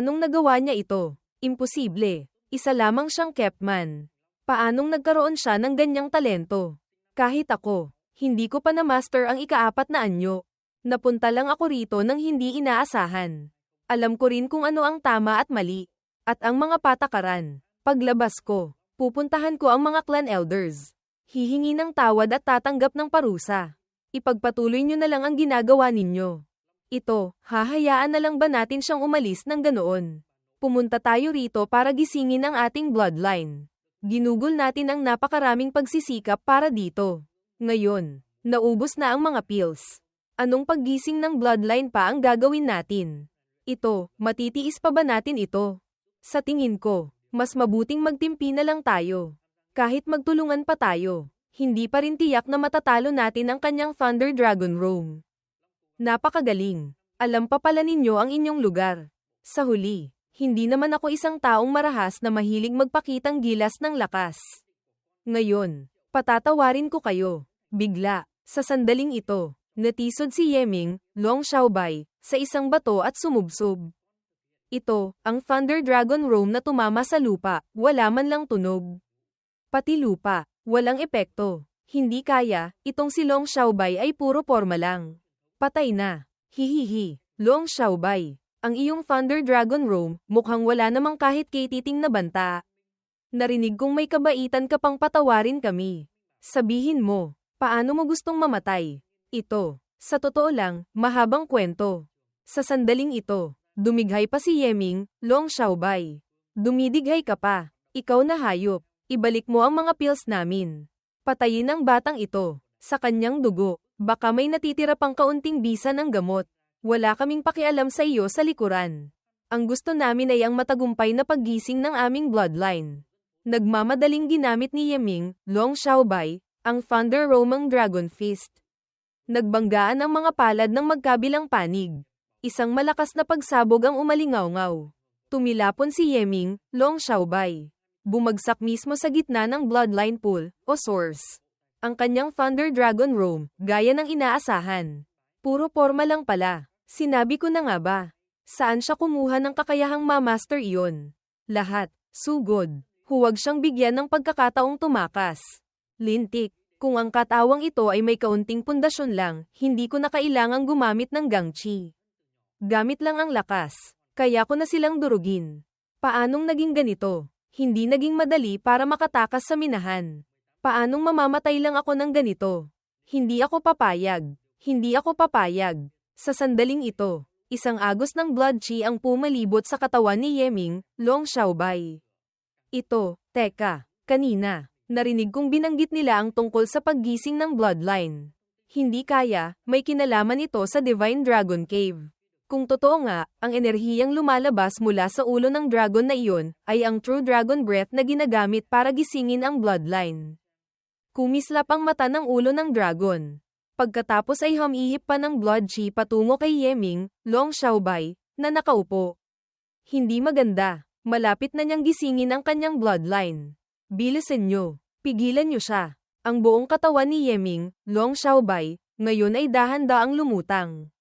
Anong nagawa niya ito? Imposible. Isa lamang siyang Kepman. Paanong nagkaroon siya ng ganyang talento? Kahit ako, hindi ko pa na-master ang ika-4 na anyo. Napunta lang ako rito nang hindi inaasahan. Alam ko rin kung ano ang tama at mali. At ang mga patakaran. Paglabas ko, pupuntahan ko ang mga clan elders. Hihingi ng tawad at tatanggap ng parusa. Ipagpatuloy niyo na lang ang ginagawa ninyo. Ito, hahayaan na lang ba natin siyang umalis ng ganoon? Pumunta tayo rito para gisingin ang ating bloodline. Ginugol natin ang napakaraming pagsisikap para dito. Ngayon, naubos na ang mga pills. Anong paggising ng bloodline pa ang gagawin natin? Ito, matitiis pa ba natin ito? Sa tingin ko, mas mabuting magtimpi na lang tayo. Kahit magtulungan pa tayo, hindi pa rin tiyak na matatalo natin ang kanyang Thunder Dragon Roam. Napakagaling. Alam pa pala ninyo ang inyong lugar. Sa huli, hindi naman ako isang taong marahas na mahilig magpakitang gilas ng lakas. Ngayon, patatawarin ko kayo. Bigla, sa sandaling ito, natisod si Yeming, Long Xiaobei, sa isang bato at sumubsob. Ito, ang Thunder Dragon Roam na tumama sa lupa, wala man lang tunog. Pati lupa, walang epekto. Hindi kaya, itong si Long Xiaobei ay puro porma lang. Patay na. Hihihi. Long Xiaobei. Ang iyong Thunder Dragon Roam, mukhang wala namang kahit kititing na banta. Narinig kong may kabaitan ka pang patawarin kami. Sabihin mo, paano mo gustong mamatay? Ito, sa totoo lang, mahabang kwento. Sa sandaling ito, dumighay pa si Yeming, Long Xiaobei. Dumidighay ka pa. Ikaw na hayop. Ibalik mo ang mga pills namin. Patayin ang batang ito. Sa kanyang dugo. Baka may natitira pang kaunting bisa ng gamot. Wala kaming pakialam sa iyo sa likuran. Ang gusto namin ay ang matagumpay na paggising ng aming bloodline. Nagmamadaling ginamit ni Yeming, Long Xiaobei, ang Thunder Roaming Dragon Fist. Nagbanggaan ang mga palad ng magkabilang panig. Isang malakas na pagsabog ang umalingaw-ngaw. Tumilapon si Yeming, Long Xiaobei. Bumagsak mismo sa gitna ng bloodline pool, o source. Ang kanyang Thunder Dragon Roam, gaya ng inaasahan. Puro porma lang pala. Sinabi ko na nga ba? Saan siya kumuha ng kakayahang ma-master iyon? Lahat, sugod. Huwag siyang bigyan ng pagkakataong tumakas. Lintik, kung ang katawang ito ay may kaunting pundasyon lang, hindi ko na kailangang gumamit ng gangchi. Gamit lang ang lakas. Kaya ko na silang durugin. Paanong naging ganito? Hindi naging madali para makatakas sa minahan. Paanong mamamatay lang ako ng ganito? Hindi ako papayag. Hindi ako papayag. Sa sandaling ito, isang agos ng blood chi ang pumalibot sa katawan ni Yeming, Long Xiaobei. Ito, teka, kanina, narinig kong binanggit nila ang tungkol sa paggising ng bloodline. Hindi kaya, may kinalaman ito sa Divine Dragon Cave. Kung totoo nga, ang enerhiyang lumalabas mula sa ulo ng dragon na iyon, ay ang True Dragon Breath na ginagamit para gisingin ang bloodline. Kumislap ang mata ng ulo ng dragon. Pagkatapos ay humihip pa ng blood chi patungo kay Yeming, Long Xiaobei, na nakaupo. Hindi maganda. Malapit na niyang gisingin ang kanyang bloodline. Bilisan niyo. Pigilan niyo siya. Ang buong katawan ni Yeming, Long Xiaobei, ngayon ay dahan-daang lumutang.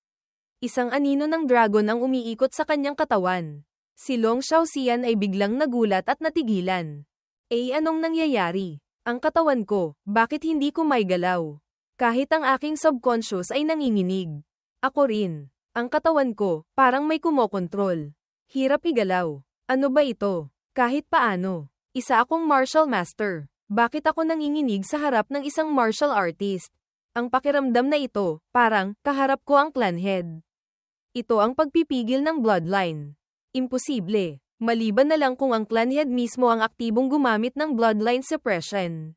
Isang anino ng dragon ang umiikot sa kanyang katawan. Si Long Xiaoxian ay biglang nagulat at natigilan. Anong nangyayari? Ang katawan ko, bakit hindi ko may galaw? Kahit ang aking subconscious ay nanginginig. Ako rin. Ang katawan ko, parang may kumokontrol. Hirap igalaw. Ano ba ito? Kahit paano. Isa akong martial master. Bakit ako nanginginig sa harap ng isang martial artist? Ang pakiramdam na ito, parang, kaharap ko ang clan head. Ito ang pagpipigil ng bloodline. Imposible. Maliban na lang kung ang clan head mismo ang aktibong gumamit ng bloodline suppression.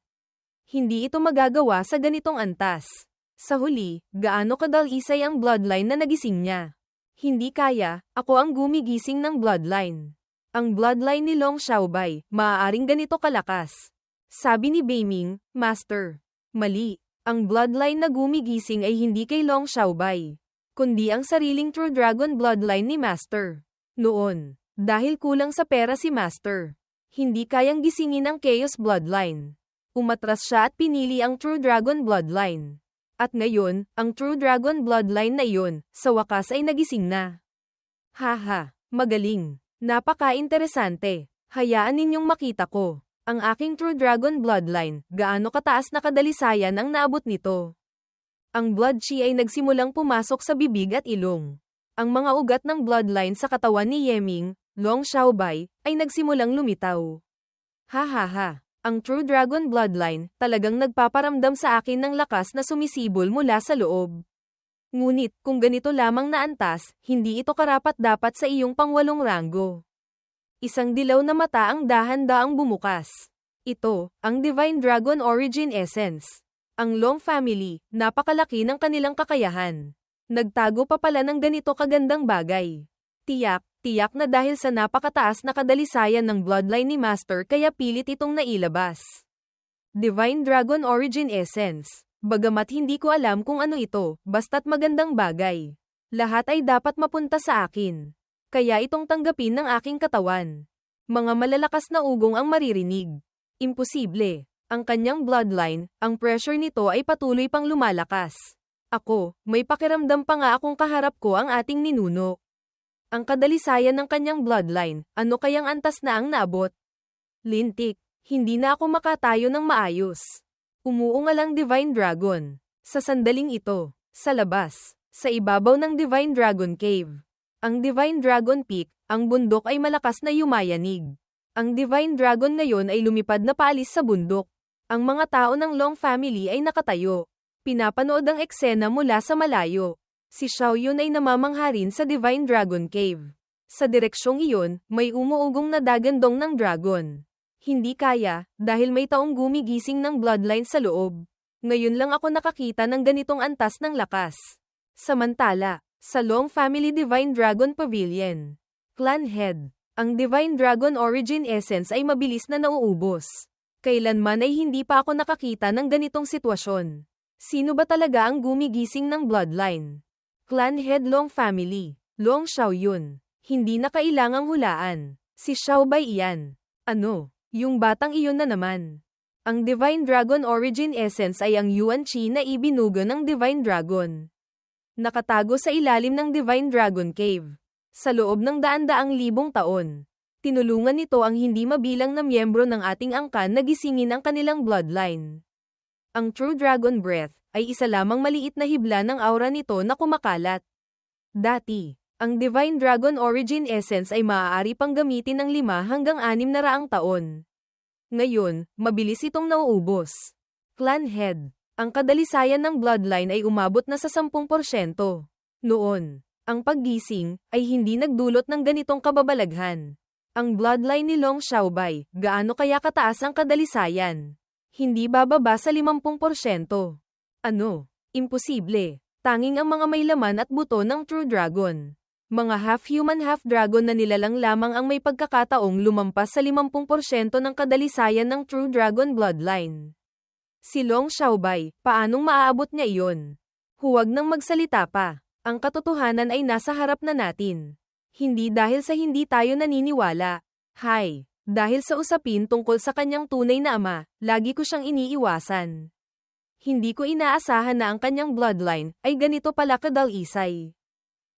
Hindi ito magagawa sa ganitong antas. Sa huli, gaano kadalisay ang bloodline na nagising niya? Hindi kaya, ako ang gumigising ng bloodline. Ang bloodline ni Long Xiaobei, maaaring ganito kalakas. Sabi ni Beiming, Master. Mali. Ang bloodline na gumigising ay hindi kay Long Xiaobei, kundi ang sariling True Dragon bloodline ni Master. Noon, dahil kulang sa pera si Master, hindi kayang gisingin ang Chaos bloodline. Umatras siya at pinili ang True Dragon bloodline. At ngayon, ang True Dragon bloodline na iyon, sa wakas ay nagising na. Haha, magaling. Napaka-interesante. Hayaan ninyong makita ko. Ang aking True Dragon bloodline, gaano kataas na kadalisayan ang naabot nito. Ang blood chi ay nagsimulang pumasok sa bibig at ilong. Ang mga ugat ng bloodline sa katawan ni Yeming, Long Xiaobai, ay nagsimulang lumitaw. Ha. Ang True Dragon bloodline, talagang nagpaparamdam sa akin ng lakas na sumisibol mula sa loob. Ngunit, kung ganito lamang na antas, hindi ito karapat-dapat sa iyong pangwalong ranggo. Isang dilaw na mata ang dahan-daang bumukas. Ito, ang Divine Dragon Origin Essence. Ang Long family, napakalaki ng kanilang kakayahan. Nagtago pa pala ng ganito kagandang bagay. Tiyak na dahil sa napakataas na kadalisayan ng bloodline ni Master kaya pilit itong nailabas. Divine Dragon Origin Essence. Bagamat hindi ko alam kung ano ito, basta't magandang bagay. Lahat ay dapat mapunta sa akin. Kaya itong tanggapin ng aking katawan. Mga malalakas na ugong ang maririnig. Imposible. Ang kanyang bloodline, ang pressure nito ay patuloy pang lumalakas. Ako, may pakiramdam pa nga akong kaharap ko ang ating ninuno. Ang kadalisayan ng kanyang bloodline, ano kayang antas na ang naabot? Lintik, hindi na ako makatayo ng maayos. Umuungal ang Divine Dragon. Sa sandaling ito, sa labas, sa ibabaw ng Divine Dragon Cave. Ang Divine Dragon Peak, ang bundok ay malakas na yumayanig. Ang Divine Dragon ngayon ay lumipad na paalis sa bundok. Ang mga tao ng Long family ay nakatayo. Pinapanood ang eksena mula sa malayo. Si Xiaoyun ay namamangha rin sa Divine Dragon Cave. Sa direksyong iyon, may umuugong na dagandong ng dragon. Hindi kaya, dahil may taong gumigising ng bloodline sa loob. Ngayon lang ako nakakita ng ganitong antas ng lakas. Samantala, sa Long Family Divine Dragon Pavilion. Clan Head. Ang Divine Dragon Origin Essence ay mabilis na nauubos. Kailanman ay hindi pa ako nakakita ng ganitong sitwasyon. Sino ba talaga ang gumigising ng bloodline? Clan Head Long Family. Long Xiaoyun. Hindi na kailangang hulaan. Si Xiaobai iyan. Ano? Yung batang iyon na naman. Ang Divine Dragon Origin Essence ay ang Yuan Qi na ibinugo ng Divine Dragon. Nakatago sa ilalim ng Divine Dragon Cave. Sa loob ng daan-daang libong taon. Tinulungan nito ang hindi mabilang na miyembro ng ating angkan na gisingin ang kanilang bloodline. Ang True Dragon Breath ay isa lamang maliit na hibla ng aura nito na kumakalat. Dati, ang Divine Dragon Origin Essence ay maaari pang gamitin ng 5 hanggang 600 taon. Ngayon, mabilis itong nauubos. Clan Head. Ang kadalisayan ng bloodline ay umabot na sa 10%. Noon, ang paggising ay hindi nagdulot ng ganitong kababalaghan. Ang bloodline ni Long Xiaobai, gaano kaya kataas ang kadalisayan? Hindi bababa sa 50%. Ano? Imposible. Tanging ang mga may laman at buto ng True Dragon. Mga half-human half-dragon na nilalang lamang ang may pagkakataong lumampas sa 50% ng kadalisayan ng True Dragon bloodline. Si Long Xiaobai, paanong maaabot niya iyon? Huwag nang magsalita pa. Ang katotohanan ay nasa harap na natin. Hindi dahil sa hindi tayo naniniwala. Dahil sa usapin tungkol sa kanyang tunay na ama, lagi ko siyang iniiwasan. Hindi ko inaasahan na ang kanyang bloodline ay ganito pala kadalisay.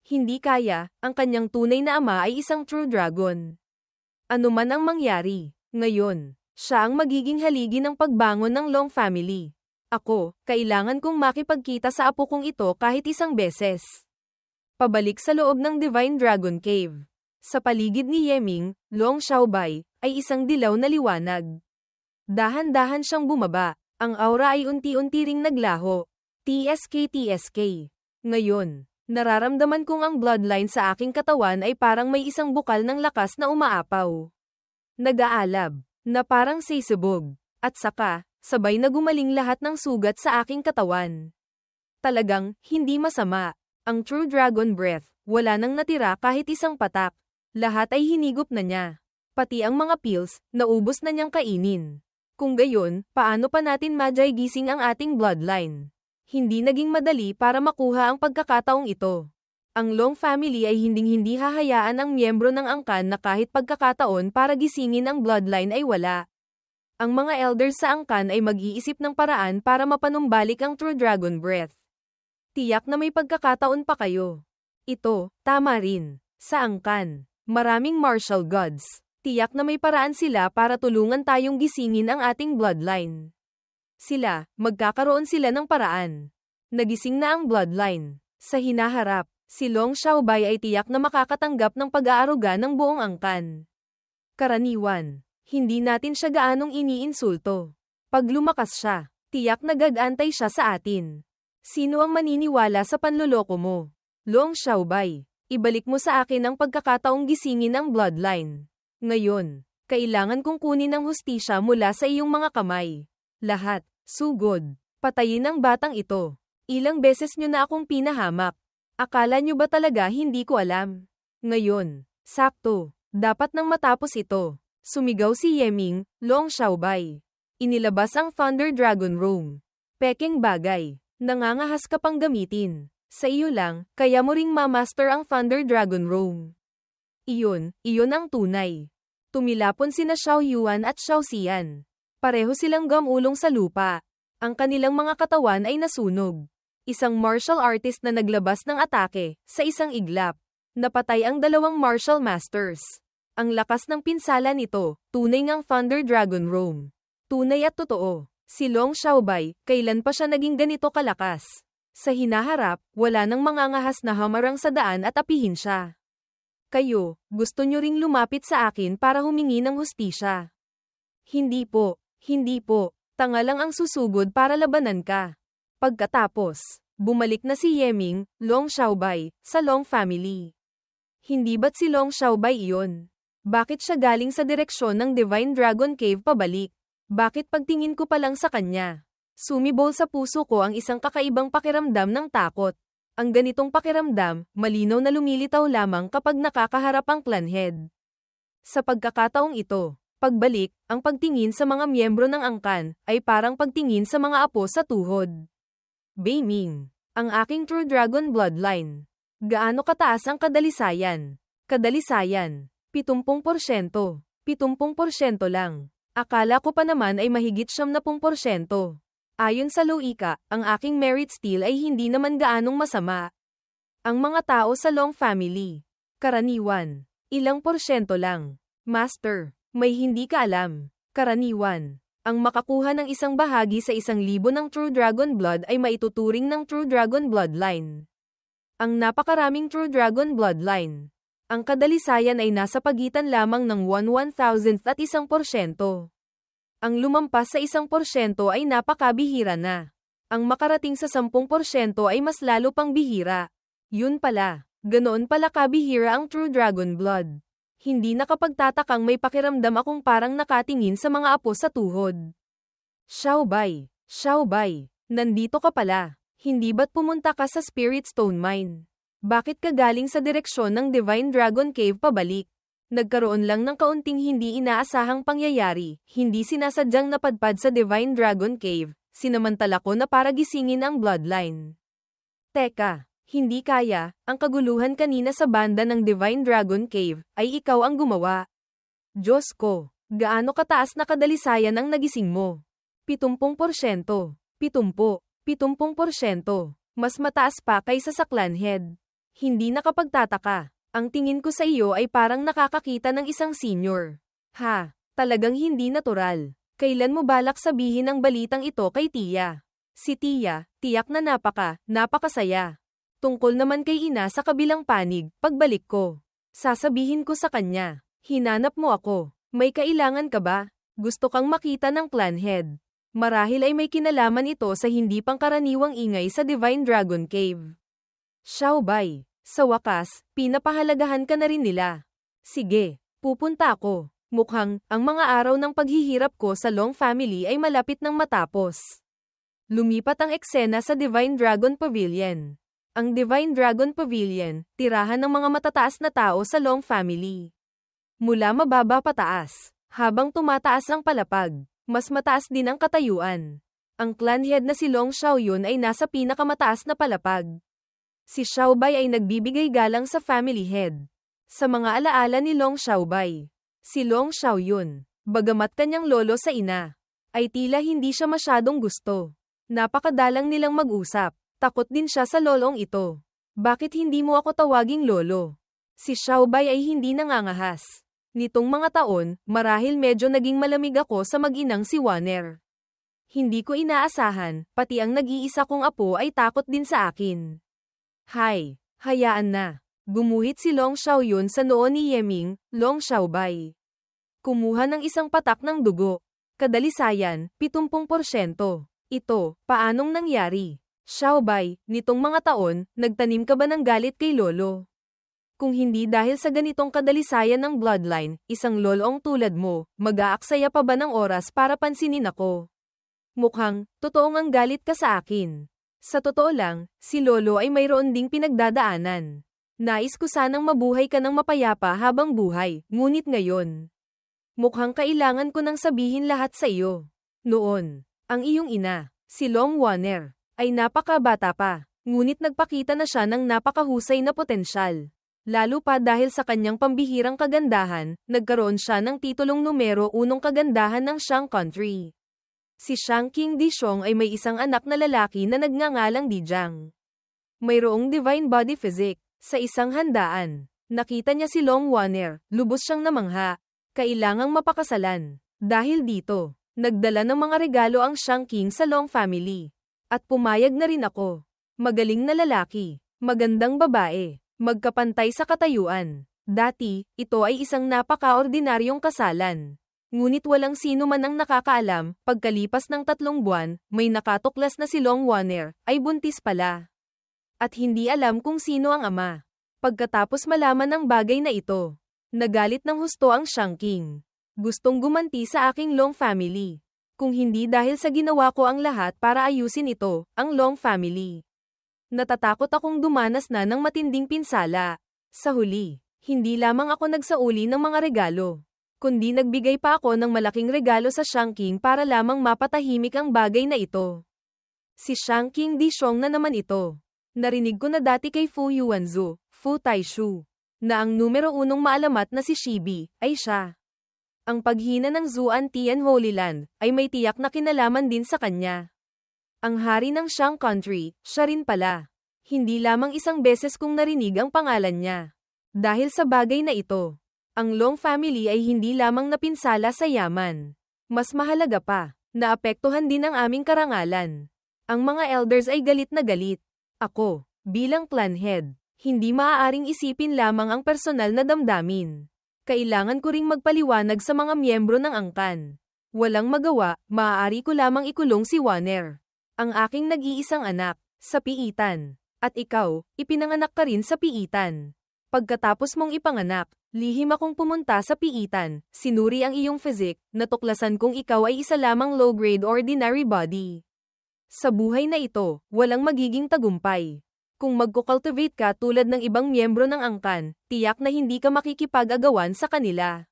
Hindi kaya, ang kanyang tunay na ama ay isang True Dragon. Ano man ang mangyari, ngayon, siya ang magiging haligi ng pagbangon ng Long family. Ako, kailangan kong makipagkita sa apo kong ito kahit isang beses. Pabalik sa loob ng Divine Dragon Cave. Sa paligid ni Yeming, Long Xiaobai, ay isang dilaw na liwanag. Dahan-dahan siyang bumaba, ang aura ay unti-unti ring naglaho. TSK. Ngayon, nararamdaman kong ang bloodline sa aking katawan ay parang may isang bukal ng lakas na umaapaw. Nag-aalab, na parang sisubog, at saka, sabay na gumaling lahat ng sugat sa aking katawan. Talagang, hindi masama. Ang True Dragon Breath, wala nang natira kahit isang patak. Lahat ay hinigop na niya. Pati ang mga pills, naubos na niyang kainin. Kung gayon, paano pa natin gising ang ating bloodline? Hindi naging madali para makuha ang pagkakataong ito. Ang Long family ay hinding-hindi hahayaan ang miyembro ng angkan na kahit pagkakataon para gisingin ang bloodline ay wala. Ang mga elders sa angkan ay mag-iisip ng paraan para mapanumbalik ang True Dragon Breath. Tiyak na may pagkakataon pa kayo. Ito, tama rin. Sa angkan. Maraming martial gods. Tiyak na may paraan sila para tulungan tayong gisingin ang ating bloodline. Magkakaroon sila ng paraan. Nagising na ang bloodline. Sa hinaharap, si Long Xiaobai ay tiyak na makakatanggap ng pag-aaruga ng buong angkan. Karaniwan, hindi natin siya gaanong iniinsulto. Pag lumakas siya, tiyak na gagantay siya sa atin. Sino ang maniniwala sa panloloko mo? Long Xiaobai, ibalik mo sa akin ang pagkakataong gisingin ang bloodline. Ngayon, kailangan kong kunin ang hustisya mula sa iyong mga kamay. Lahat, sugod, patayin ang batang ito. Ilang beses nyo na akong pinahamak. Akala nyo ba talaga hindi ko alam? Ngayon, sakto, dapat nang matapos ito. Sumigaw si Yeming, Long Xiaobai. Inilabas ang Thunder Dragon Room. Peking bagay, nangangahas ka pang gamitin. Sa iyo lang, kaya mo ring ma-master ang Thunder Dragon Room. Iyon ang tunay. Tumilapon sina Xiao Yuan at Xiao Xian. Pareho silang gamulong sa lupa. Ang kanilang mga katawan ay nasunog. Isang martial artist na naglabas ng atake, sa isang iglap. Napatay ang dalawang martial masters. Ang lakas ng pinsala nito, tunay ngang Thunder Dragon Room. Tunay at totoo. Si Long Xiaobai, kailan pa siya naging ganito kalakas? Sa hinaharap, wala nang mangangahas na hamarang sa daan at apihin siya. Kayo, gusto nyo ring lumapit sa akin para humingi ng hustisya. Hindi po, tanga lang ang susugod para labanan ka. Pagkatapos, bumalik na si Yeming, Long Xiaobai, sa Long family. Hindi ba't si Long Xiaobai iyon? Bakit siya galing sa direksyon ng Divine Dragon Cave pabalik? Bakit pagtingin ko pa lang sa kanya? Sumibol sa puso ko ang isang kakaibang pakiramdam ng takot. Ang ganitong pakiramdam, malinaw na lumilitaw lamang kapag nakakaharap ang clan head. Sa pagkakataong ito, pagbalik, ang pagtingin sa mga miyembro ng angkan, ay parang pagtingin sa mga apo sa tuhod. Beiming, ang aking True Dragon Bloodline. Gaano kataas ang kadalisayan? Kadalisayan, 70%. 70% lang. Akala ko pa naman ay mahigit 70%. Ayon sa Loika, ang aking merit steal ay hindi naman gaanong masama. Ang mga tao sa Long family, karaniwan, ilang porsyento lang. Master, may hindi ka alam. Karaniwan, ang makakuha ng isang bahagi sa 1,000 ng True Dragon Blood ay maituturing ng True Dragon Bloodline. Ang napakaraming True Dragon Bloodline. Ang kadalisayan ay nasa pagitan lamang ng 1/1000th at 1%. Ang lumampas sa 1% ay napakabihira na. Ang makarating sa 10% ay mas lalo pang bihira. Yun pala, ganoon pala kabihira ang True Dragon Blood. Hindi nakapagtatakang may pakiramdam akong parang nakatingin sa mga apo sa tuhod. Xiaobai, nandito ka pala. Hindi ba't pumunta ka sa Spirit Stone Mine? Bakit ka galing sa direksyon ng Divine Dragon Cave pabalik? Nagkaroon lang ng kaunting hindi inaasahang pangyayari, hindi sinasadyang napadpad sa Divine Dragon Cave, sinamantala ko na para gisingin ang bloodline. Teka, hindi kaya, ang kaguluhan kanina sa banda ng Divine Dragon Cave, ay ikaw ang gumawa. Diyos ko, gaano kataas na kadalisayan ang nagising mo? 70%. 70%. Mas mataas pa kaysa sa clan head. Hindi nakapagtataka. Ang tingin ko sa iyo ay parang nakakakita ng isang senior. Ha, talagang hindi natural. Kailan mo balak sabihin ang balitang ito kay Tia? Si Tia, tiyak na napakasaya. Tungkol naman kay ina sa kabilang panig, pagbalik ko. Sasabihin ko sa kanya, hinanap mo ako. May kailangan ka ba? Gusto kang makita ng clan head. Marahil ay may kinalaman ito sa hindi pangkaraniwang ingay sa Divine Dragon Cave. Xiaobai, sa wakas, pinapahalagahan ka na rin nila. Sige, pupunta ako. Mukhang, ang mga araw ng paghihirap ko sa Long family ay malapit nang matapos. Lumipat ang eksena sa Divine Dragon Pavilion. Ang Divine Dragon Pavilion, tirahan ng mga matataas na tao sa Long family. Mula mababa pataas, habang tumataas ang palapag, mas mataas din ang katayuan. Ang clan head na si Long Xiaoyun ay nasa pinakamataas na palapag. Si Xiaobai ay nagbibigay galang sa family head. Sa mga alaala ni Long Xiaobai, si Long Xiaoyun, bagamat kanyang lolo sa ina, ay tila hindi siya masyadong gusto. Napakadalang nilang mag-usap. Takot din siya sa lolong ito. Bakit hindi mo ako tawaging lolo? Si Xiaobai ay hindi nangangahas. Nitong mga taon, marahil medyo naging malamig ako sa mag-inang si Wanner. Hindi ko inaasahan, pati ang nag-iisa kong apo ay takot din sa akin. Hay, hayaan na. Gumuhit si Long Xiaoyun sa noo ni Yeming, Long Xiaobai. Kumuha ng isang patak ng dugo. Kadalisayan, 70%. Ito, paanong nangyari? Xiaobai, nitong mga taon, nagtanim ka ba ng galit kay lolo? Kung hindi dahil sa ganitong kadalisayan ng bloodline, isang lolong tulad mo, mag-aaksaya pa ba ng oras para pansinin ako? Mukhang, totoong ang galit ka sa akin. Sa totoo lang, si lolo ay mayroon ding pinagdadaanan. Nais ko sanang mabuhay ka ng mapayapa habang buhay, ngunit ngayon. Mukhang kailangan ko nang sabihin lahat sa iyo. Noon, ang iyong ina, si Long Wanner, ay napakabata pa, ngunit nagpakita na siya ng napakahusay na potensyal. Lalo pa dahil sa kanyang pambihirang kagandahan, nagkaroon siya ng titulong numero 1 kagandahan ng Shang Country. Si Shang King Dishong ay may isang anak na lalaki na nagngangalang Dijang. Mayroong divine body physique. Sa isang handaan, nakita niya si Long Wanner, lubos siyang namangha. Kailangang mapakasalan. Dahil dito, nagdala ng mga regalo ang Shang King sa Long family. At pumayag na rin ako. Magaling na lalaki, magandang babae, magkapantay sa katayuan. Dati, ito ay isang napaka-ordinaryong kasalan. Ngunit walang sino man ang nakakaalam, pagkalipas ng 3 buwan, may nakatuklas na si Long Wanner, ay buntis pala. At hindi alam kung sino ang ama. Pagkatapos malaman ng bagay na ito, nagalit ng husto ang Shang King. Gustong gumanti sa aking Long family. Kung hindi dahil sa ginawa ko ang lahat para ayusin ito, ang Long family. Natatakot akong dumanas na ng matinding pinsala. Sa huli, hindi lamang ako nagsauli ng mga regalo, kundi nagbigay pa ako ng malaking regalo sa Shang King para lamang mapatahimik ang bagay na ito. Si Shang King Dishong na naman ito. Narinig ko na dati kay Fu Yuanzu, Fu Taishu, na ang numero 1 maalamat na si Shibi, ay siya. Ang paghina ng Zuan Tian Holy Land, ay may tiyak na kinalaman din sa kanya. Ang hari ng Shang Country, siya rin pala. Hindi lamang isang beses kong narinig ang pangalan niya. Dahil sa bagay na ito, ang Long family ay hindi lamang napinsala sa yaman. Mas mahalaga pa, naapektuhan din ang aming karangalan. Ang mga elders ay galit na galit. Ako, bilang clan head, hindi maaaring isipin lamang ang personal na damdamin. Kailangan ko ring magpaliwanag sa mga miyembro ng angkan. Walang magawa, maaari ko lamang ikulong si Wanner, ang aking nag-iisang anak, sa piitan. At ikaw, ipinanganak ka rin sa piitan. Pagkatapos mong ipanganak, lihim akong pumunta sa piitan, sinuri ang iyong physique, natuklasan kong ikaw ay isa lamang low-grade ordinary body. Sa buhay na ito, walang magiging tagumpay. Kung magko-cultivate ka tulad ng ibang miyembro ng angkan, tiyak na hindi ka makikipag-agawan sa kanila.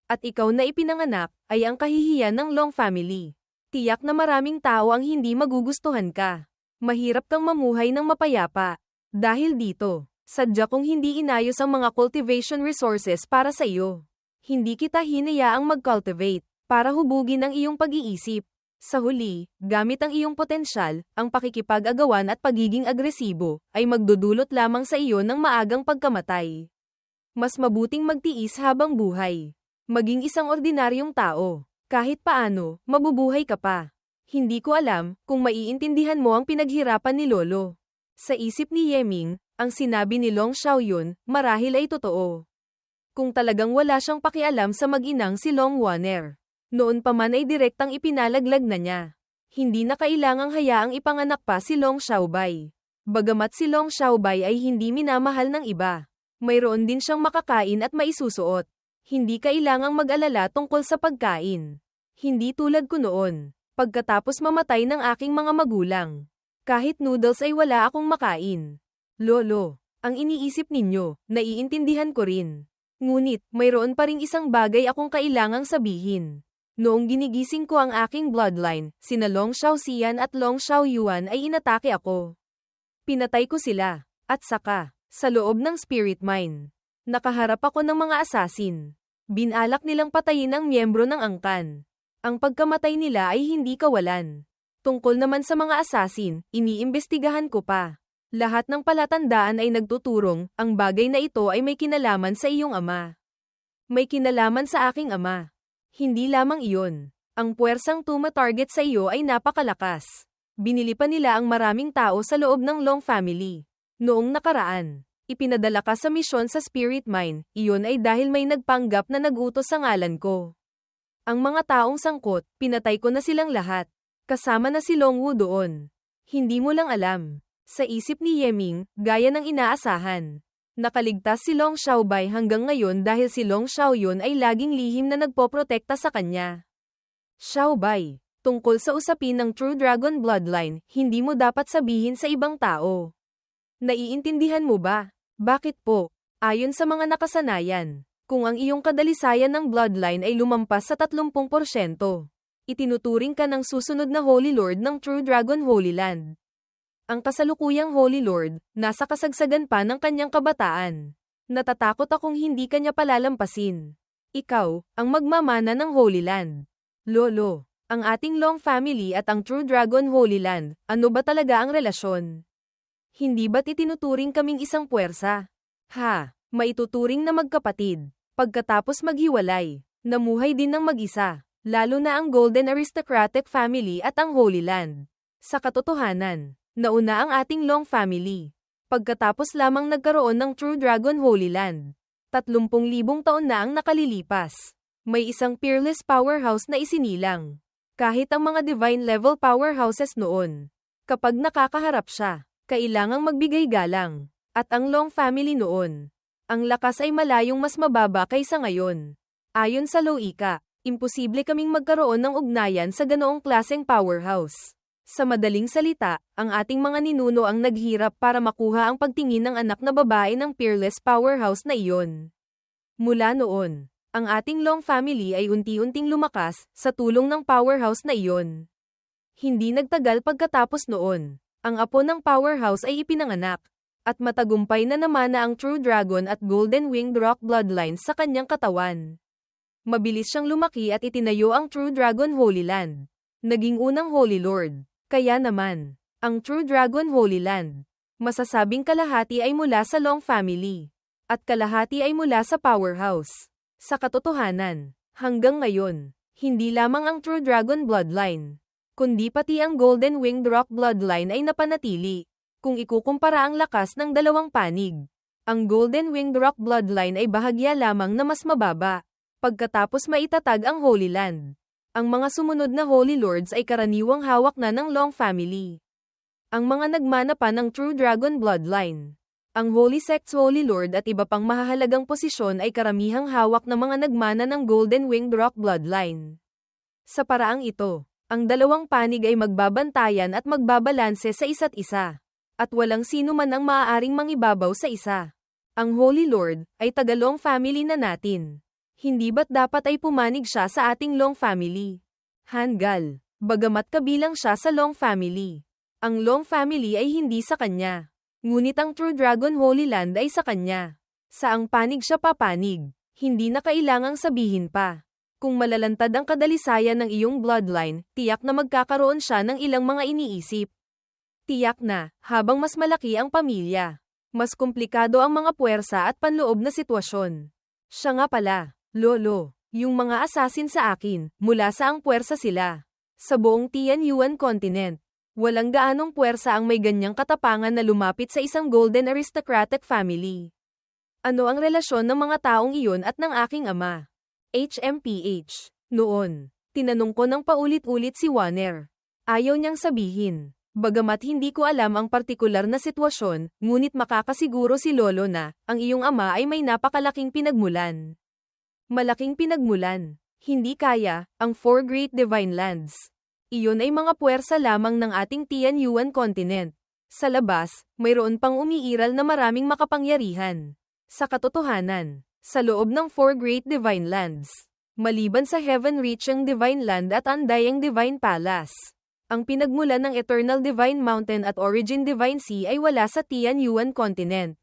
At ikaw na ipinanganak, ay ang kahihiyan ng Long family. Tiyak na maraming tao ang hindi magugustuhan ka. Mahirap kang mamuhay ng mapayapa. Dahil dito, sadya kong hindi inayos ang mga cultivation resources para sa iyo. Hindi kita hinayaang mag-cultivate, para hubugin ang iyong pag-iisip. Sa huli, gamit ang iyong potensyal, ang pakikipag-agawan at pagiging agresibo, ay magdudulot lamang sa iyo ng maagang pagkamatay. Mas mabuting magtiis habang buhay. Maging isang ordinaryong tao. Kahit paano, mabubuhay ka pa. Hindi ko alam kung maiintindihan mo ang pinaghirapan ni Lolo. Sa isip ni Yeming, ang sinabi ni Long Xiaoyun, marahil ay totoo. Kung talagang wala siyang pakialam sa mag-inang si Long Wanner, noon pa man ay direktang ipinalaglag na niya. Hindi na kailangang hayaang ipanganak pa si Long Xiaobai. Bagamat si Long Xiaobai ay hindi minamahal ng iba, mayroon din siyang makakain at maisusuot. Hindi kailangang mag-alala tungkol sa pagkain. Hindi tulad ko noon, pagkatapos mamatay ng aking mga magulang. Kahit noodles ay wala akong makain. Lolo, ang iniisip ninyo, naiintindihan ko rin. Ngunit, mayroon pa ring isang bagay akong kailangang sabihin. Noong ginigising ko ang aking bloodline, sina Long Xiaoxian at Long Xiaoyuan ay inatake ako. Pinatay ko sila. At saka, sa loob ng spirit mine, nakaharap ako ng mga assassin. Binalak nilang patayin ang miyembro ng angkan. Ang pagkamatay nila ay hindi kawalan. Tungkol naman sa mga assassin, iniimbestigahan ko pa. Lahat ng palatandaan ay nagtuturong, ang bagay na ito ay may kinalaman sa iyong ama. May kinalaman sa aking ama. Hindi lamang iyon. Ang puwersang tuma-target sa iyo ay napakalakas. Binili pa nila ang maraming tao sa loob ng Long family. Noong nakaraan, ipinadala ka sa misyon sa Spirit Mine, iyon ay dahil may nagpanggap na nag-utos sa ngalan ko. Ang mga taong sangkot, pinatay ko na silang lahat. Kasama na si Long Wu doon. Hindi mo lang alam. Sa isip ni Yeming, gaya ng inaasahan. Nakaligtas si Long Xiaobai hanggang ngayon dahil si Long Xiaoyun ay laging lihim na nagpoprotekta sa kanya. Xiaobai, tungkol sa usapin ng True Dragon Bloodline, hindi mo dapat sabihin sa ibang tao. Naiintindihan mo ba? Bakit po? Ayon sa mga nakasanayan, kung ang iyong kadalisayan ng bloodline ay lumampas sa 30%, itinuturing ka ng susunod na Holy Lord ng True Dragon Holy Land. Ang kasalukuyang Holy Lord, nasa kasagsagan pa ng kanyang kabataan. Natatakot akong hindi kanya palalampasin. Ikaw, ang magmamana ng Holy Land. Lolo, ang ating Long family at ang True Dragon Holy Land, ano ba talaga ang relasyon? Hindi ba't itinuturing kaming isang puwersa? Ha, maituturing na magkapatid. Pagkatapos maghiwalay, namuhay din ng mag-isa, lalo na ang Golden Aristocratic Family at ang Holy Land. Sa katotohanan, nauna ang ating Long family. Pagkatapos lamang nagkaroon ng True Dragon Holy Land. 30,000 taon na ang nakalilipas. May isang peerless powerhouse na isinilang. Kahit ang mga divine level powerhouses noon. Kapag nakakaharap siya, kailangang magbigay galang. At ang Long family noon, ang lakas ay malayong mas mababa kaysa ngayon. Ayon sa Loika, imposible kaming magkaroon ng ugnayan sa ganoong klaseng powerhouse. Sa madaling salita, ang ating mga ninuno ang naghirap para makuha ang pagtingin ng anak na babae ng peerless powerhouse na iyon. Mula noon, ang ating Long family ay unti-unting lumakas sa tulong ng powerhouse na iyon. Hindi nagtagal pagkatapos noon, ang apo ng powerhouse ay ipinanganak, at matagumpay na naman na ang True Dragon at Golden Winged Rock bloodlines sa kanyang katawan. Mabilis siyang lumaki at itinayo ang True Dragon Holy Land. Naging unang Holy Lord. Kaya naman, ang True Dragon Holy Land, masasabing kalahati ay mula sa Long family, at kalahati ay mula sa powerhouse. Sa katotohanan, hanggang ngayon, hindi lamang ang True Dragon Bloodline, kundi pati ang Golden Winged Rock Bloodline ay napanatili. Kung ikukumpara ang lakas ng dalawang panig, ang Golden Winged Rock Bloodline ay bahagya lamang na mas mababa, pagkatapos maitatag ang Holy Land. Ang mga sumunod na Holy Lords ay karaniwang hawak na ng Long family. Ang mga nagmana pa ng True Dragon Bloodline, ang Holy Sect's Holy Lord at iba pang mahahalagang posisyon ay karamihang hawak ng mga nagmana ng Golden Winged Rock Bloodline. Sa paraang ito, ang dalawang panig ay magbabantayan at magbabalanse sa isa't isa, at walang sino man ang maaaring mangibabaw sa isa. Ang Holy Lord ay taga Long family na natin. Hindi ba't dapat ay pumanig siya sa ating Long family? Hanggal, bagamat kabilang siya sa Long family. Ang Long family ay hindi sa kanya. Ngunit ang True Dragon Holy Land ay sa kanya. Saang panig siya papanig, hindi na kailangang sabihin pa. Kung malalantad ang kadalisayan ng iyong bloodline, tiyak na magkakaroon siya ng ilang mga iniisip. Tiyak na, habang mas malaki ang pamilya, mas komplikado ang mga puwersa at panloob na sitwasyon. Siya nga pala. Lolo, yung mga assassin sa akin, mula sa ang puwersa sila. Sa buong Tianyuan continent, walang gaanong puwersa ang may ganyang katapangan na lumapit sa isang Golden Aristocratic family. Ano ang relasyon ng mga taong iyon at ng aking ama? HMPH. Noon, tinanong ko ng paulit-ulit si Warner. Ayaw niyang sabihin. Bagamat hindi ko alam ang partikular na sitwasyon, ngunit makakasiguro si Lolo na, ang iyong ama ay may napakalaking pinagmulan. Malaking pinagmulan. Hindi kaya, ang Four Great Divine Lands. Iyon ay mga puwersa lamang ng ating Tianyuan continent. Sa labas, mayroon pang umiiral na maraming makapangyarihan. Sa katotohanan, sa loob ng Four Great Divine Lands, maliban sa Heaven-reaching Divine Land at Undying Divine Palace, ang pinagmulan ng Eternal Divine Mountain at Origin Divine Sea ay wala sa Tianyuan continent.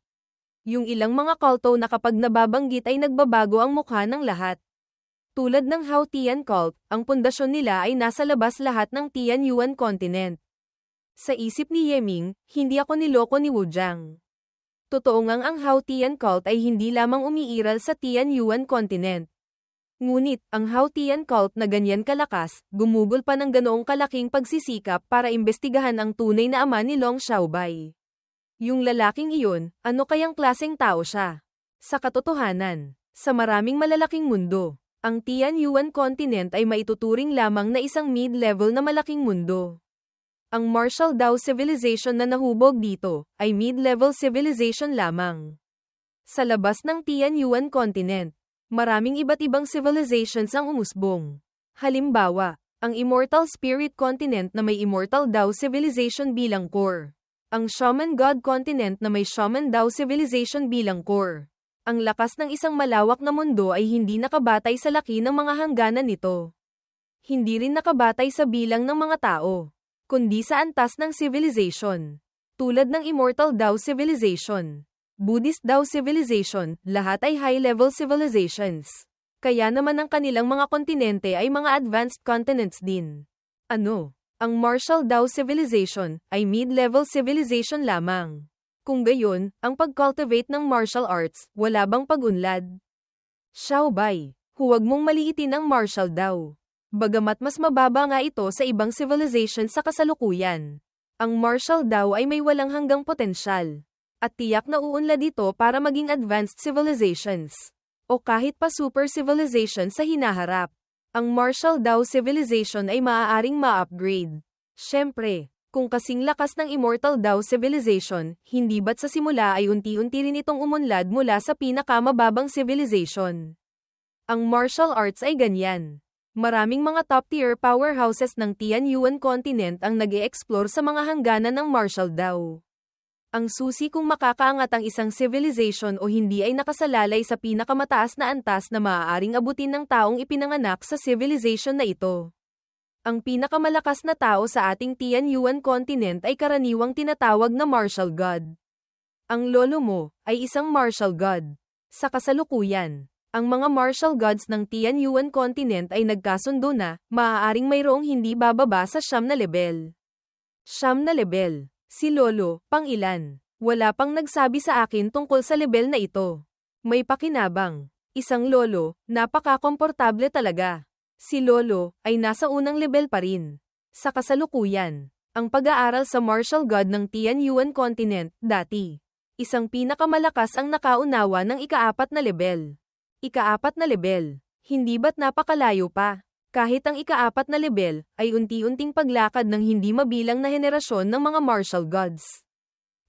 Yung ilang mga kulto na kapag nababanggit ay nagbabago ang mukha ng lahat. Tulad ng Hao Tian cult, ang pundasyon nila ay nasa labas lahat ng Tianyuan continent. Sa isip ni Yeming, hindi ako niloko ni Wujang. Totoo ngang ang Hao Tian cult ay hindi lamang umiiral sa Tianyuan continent. Ngunit, ang Hao Tian cult na ganyan kalakas, gumugol pa ng ganoong kalaking pagsisikap para imbestigahan ang tunay na ama ni Long Xiaobai. Yung lalaking iyon, ano kayang klaseng tao siya? Sa katotohanan, sa maraming malalaking mundo, ang Tianyuan continent ay maituturing lamang na isang mid-level na malaking mundo. Ang Martial Dao civilization na nahubog dito, ay mid-level civilization lamang. Sa labas ng Tianyuan continent, maraming iba't ibang civilizations ang umusbong. Halimbawa, ang Immortal Spirit continent na may Immortal Dao civilization bilang core. Ang Shaman God continent na may Shaman Dao civilization bilang core. Ang lakas ng isang malawak na mundo ay hindi nakabatay sa laki ng mga hangganan nito. Hindi rin nakabatay sa bilang ng mga tao, kundi sa antas ng civilization. Tulad ng Immortal Dao civilization, Buddhist Dao civilization, lahat ay high-level civilizations. Kaya naman ang kanilang mga kontinente ay mga advanced continents din. Ano? Ang Martial Dao civilization ay mid-level civilization lamang. Kung gayon, ang pag-cultivate ng martial arts, wala bang pag-unlad? Xiaobai, huwag mong maliitin ang Martial Dao. Bagamat mas mababa nga ito sa ibang civilization sa kasalukuyan. Ang Martial Dao ay may walang hanggang potensyal. At tiyak na uunlad ito para maging advanced civilizations. O kahit pa super civilization sa hinaharap. Ang Martial Dao civilization ay maaaring ma-upgrade. Siyempre, kung kasing lakas ng Immortal Dao civilization, hindi ba't sa simula ay unti-unti rin itong umunlad mula sa pinakamababang civilization? Ang martial arts ay ganyan. Maraming mga top-tier powerhouses ng Tianyuan continent ang nag-e-explore sa mga hangganan ng Martial Dao. Ang susi kung makakaangat ang isang civilization o hindi ay nakasalalay sa pinakamataas na antas na maaaring abutin ng taong ipinanganak sa civilization na ito. Ang pinakamalakas na tao sa ating Tianyuan continent ay karaniwang tinatawag na martial god. Ang lolo mo ay isang martial god. Sa kasalukuyan, ang mga martial gods ng Tianyuan continent ay nagkasundo na, maaaring mayroong hindi bababa sa 9 na level. 9 na level. Si Lolo, pang ilan? Wala pang nagsabi sa akin tungkol sa level na ito. May pakinabang. Isang lolo, napaka-komportable talaga. Si Lolo, ay nasa unang level pa rin. Sa kasalukuyan, ang pag-aaral sa martial god ng Tianyuan continent, dati. Isang pinakamalakas ang nakaunawa ng ika-4 na level. Ika-4 na level. Hindi ba't napakalayo pa? Kahit ang ika-4 na level, ay unti-unting paglakad ng hindi mabilang na henerasyon ng mga martial gods.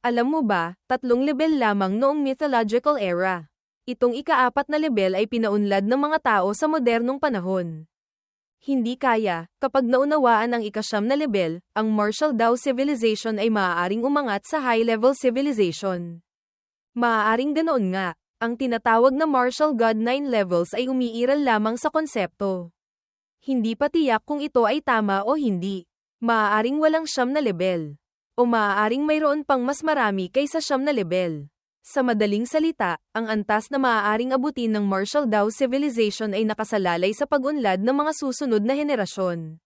Alam mo ba, 3 level lamang noong mythological era. Itong ika-4 na level ay pinaunlad ng mga tao sa modernong panahon. Hindi kaya, kapag naunawaan ang ika-9 na level, ang Martial Dao civilization ay maaaring umangat sa high-level civilization. Maaaring ganoon nga. Ang tinatawag na Martial God 9 levels ay umiiral lamang sa konsepto. Hindi pa tiyak kung ito ay tama o hindi. Maaaring walang 9 na level. O maaaring mayroon pang mas marami kaysa 9 na level. Sa madaling salita, ang antas na maaaring abutin ng Martial Dao civilization ay nakasalalay sa pag-unlad ng mga susunod na henerasyon.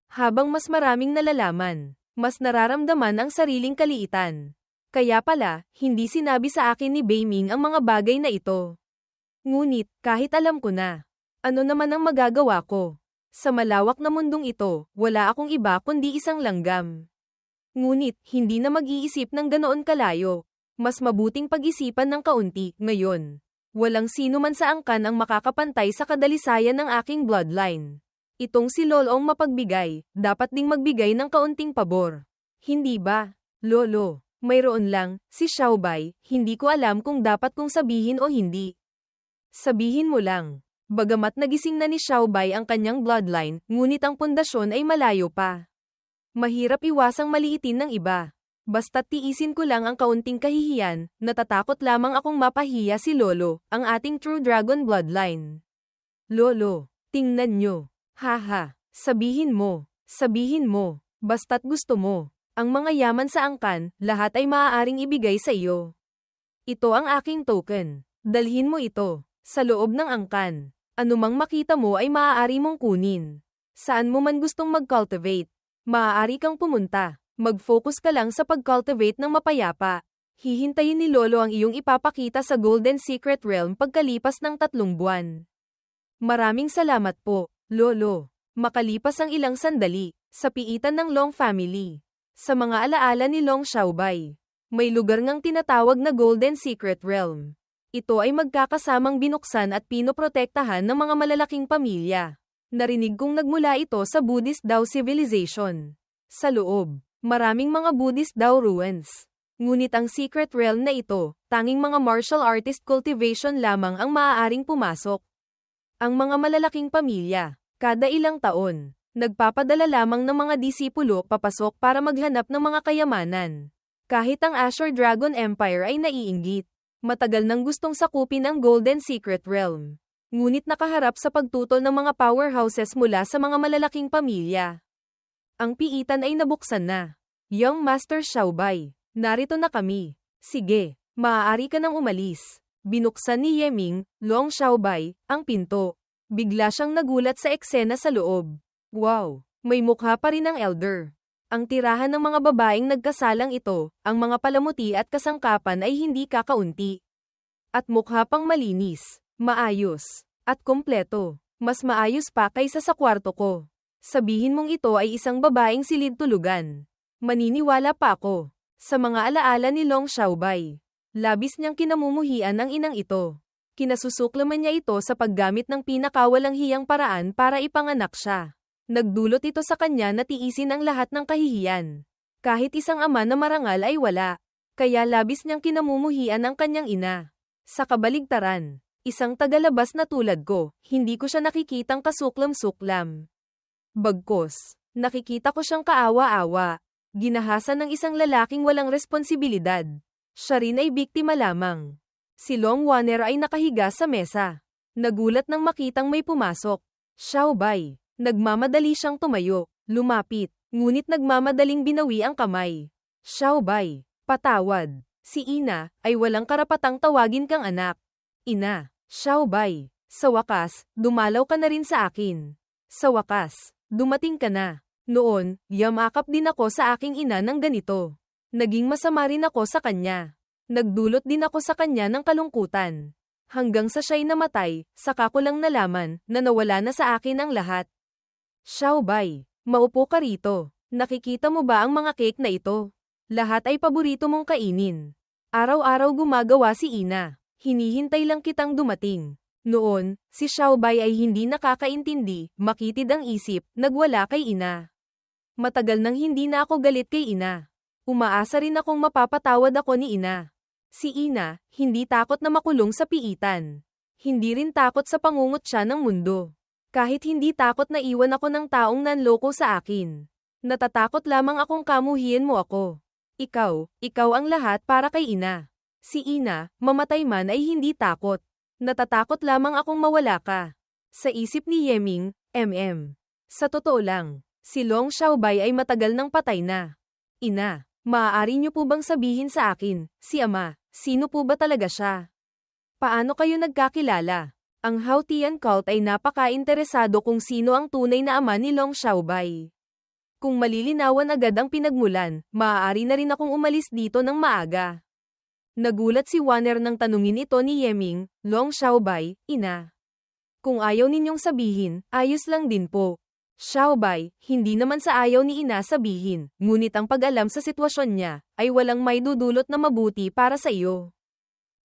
Habang mas maraming nalalaman, mas nararamdaman ang sariling kaliitan. Kaya pala, hindi sinabi sa akin ni Beiming ang mga bagay na ito. Ngunit, kahit alam ko na, ano naman ang magagawa ko? Sa malawak na mundong ito, wala akong iba kundi isang langgam. Ngunit, hindi na mag-iisip ng ganoon kalayo. Mas mabuting pag-isipan ng kaunti, ngayon. Walang sino man sa angkan ang makakapantay sa kadalisayan ng aking bloodline. Itong si Lolong mapagbigay, dapat ding magbigay ng kaunting pabor. Hindi ba, Lolo? Mayroon lang, si Xiaobai, hindi ko alam kung dapat kong sabihin o hindi. Sabihin mo lang. Bagamat nagising na ni Xiaobai ang kanyang bloodline, ngunit ang pundasyon ay malayo pa. Mahirap iwasang maliitin ng iba. Basta't tiisin ko lang ang kaunting kahihiyan, natatakot lamang akong mapahiya si Lolo, ang ating True Dragon bloodline. Lolo, tingnan nyo. Haha, sabihin mo, basta't gusto mo. Ang mga yaman sa angkan, lahat ay maaaring ibigay sa iyo. Ito ang aking token. Dalhin mo ito, sa loob ng angkan. Anumang makita mo ay maaari mong kunin. Saan mo man gustong mag-cultivate. Maaari kang pumunta. Mag-focus ka lang sa pag-cultivate ng mapayapa. Hihintayin ni Lolo ang iyong ipapakita sa Golden Secret Realm pagkalipas ng 3 buwan. Maraming salamat po, Lolo. Makalipas ang ilang sandali, sa piitan ng Long family. Sa mga alaala ni Long Xiaobei, may lugar ngang tinatawag na Golden Secret Realm. Ito ay magkakasamang binuksan at pinoprotektahan ng mga malalaking pamilya. Narinig kong nagmula ito sa Buddhist Dao Civilization. Sa loob, maraming mga Buddhist Dao ruins. Ngunit ang secret realm na ito, tanging mga martial artist cultivation lamang ang maaaring pumasok. Ang mga malalaking pamilya, kada ilang taon, nagpapadala lamang ng mga disipulo papasok para maghanap ng mga kayamanan. Kahit ang Azure Dragon Empire ay naiinggit. Matagal nang gustong sakupin ang Golden Secret Realm. Ngunit nakaharap sa pagtutol ng mga powerhouses mula sa mga malalaking pamilya. Ang piitan ay nabuksan na. Young Master Xiaobei, narito na kami. Sige, maaari ka nang umalis. Binuksan ni Yeming, Long Xiaobei, ang pinto. Bigla siyang nagulat sa eksena sa loob. Wow, may mukha pa rin ang elder. Ang tirahan ng mga babaeng nagkasalang ito, ang mga palamuti at kasangkapan ay hindi kakaunti. At mukha pang malinis, maayos, at kompleto. Mas maayos pa kaysa sa kwarto ko. Sabihin mong ito ay isang babaeng silid tulugan. Maniniwala pa ako. Sa mga alaala ni Long Xiaobei, labis niyang kinamumuhian ang inang ito. Kinasusuklaman niya ito sa paggamit ng pinakawalang hiyang paraan para ipanganak siya. Nagdulot ito sa kanya na tiisin ang lahat ng kahihiyan. Kahit isang ama na marangal ay wala. Kaya labis niyang kinamumuhian ang kanyang ina. Sa kabaligtaran, isang tagalabas na tulad ko, hindi ko siya nakikitang kasuklam-suklam. Bagkus, nakikita ko siyang kaawa-awa. Ginahasan ng isang lalaking walang responsibilidad. Siya rin ay biktima lamang. Si Long Wanner ay nakahiga sa mesa. Nagulat nang makitang may pumasok. Xiaobei. Nagmamadali siyang tumayo, lumapit, ngunit nagmamadaling binawi ang kamay. Xiaobei, patawad. Si Ina, ay walang karapatang tawagin kang anak. Ina, Xiaobei, sa wakas, dumalaw ka na rin sa akin. Sa wakas, dumating ka na. Noon, yamakap din ako sa aking ina ng ganito. Naging masama rin ako sa kanya. Nagdulot din ako sa kanya ng kalungkutan. Hanggang sa siya'y namatay, saka ko lang nalaman, na nawala na sa akin ang lahat. Xiaobei, maupo ka rito. Nakikita mo ba ang mga cake na ito? Lahat ay paborito mong kainin. Araw-araw gumagawa si Ina. Hinihintay lang kitang dumating. Noon, si Xiaobei ay hindi nakakaintindi, makitid ang isip, nagwala kay Ina. Matagal nang hindi na ako galit kay Ina. Umaasa rin akong mapapatawad ako ni Ina. Si Ina, hindi takot na makulong sa piitan. Hindi rin takot sa pangungutya ng mundo. Kahit hindi takot na iwan ako ng taong nanloko sa akin. Natatakot lamang akong kamuhian mo ako. Ikaw ang lahat para kay Ina. Si Ina, mamatay man ay hindi takot. Natatakot lamang akong mawala ka. Sa isip ni Yeming, Sa totoo lang, si Long Xiaobei ay matagal nang patay na. Ina, maaari niyo po bang sabihin sa akin, si Ama, sino po ba talaga siya? Paano kayo nagkakilala? Ang Haotian cult ay napaka-interesado kung sino ang tunay na ama ni Long Xiaobei. Kung malilinawan agad ang pinagmulan, maaari na rin akong umalis dito ng maaga. Nagulat si Wanner nang tanungin ito ni Yeming, Long Xiaobei, Ina. Kung ayaw ninyong sabihin, ayos lang din po. Xiaobei, hindi naman sa ayaw ni Ina sabihin, ngunit ang pag-alam sa sitwasyon niya, ay walang may dudulot na mabuti para sa iyo.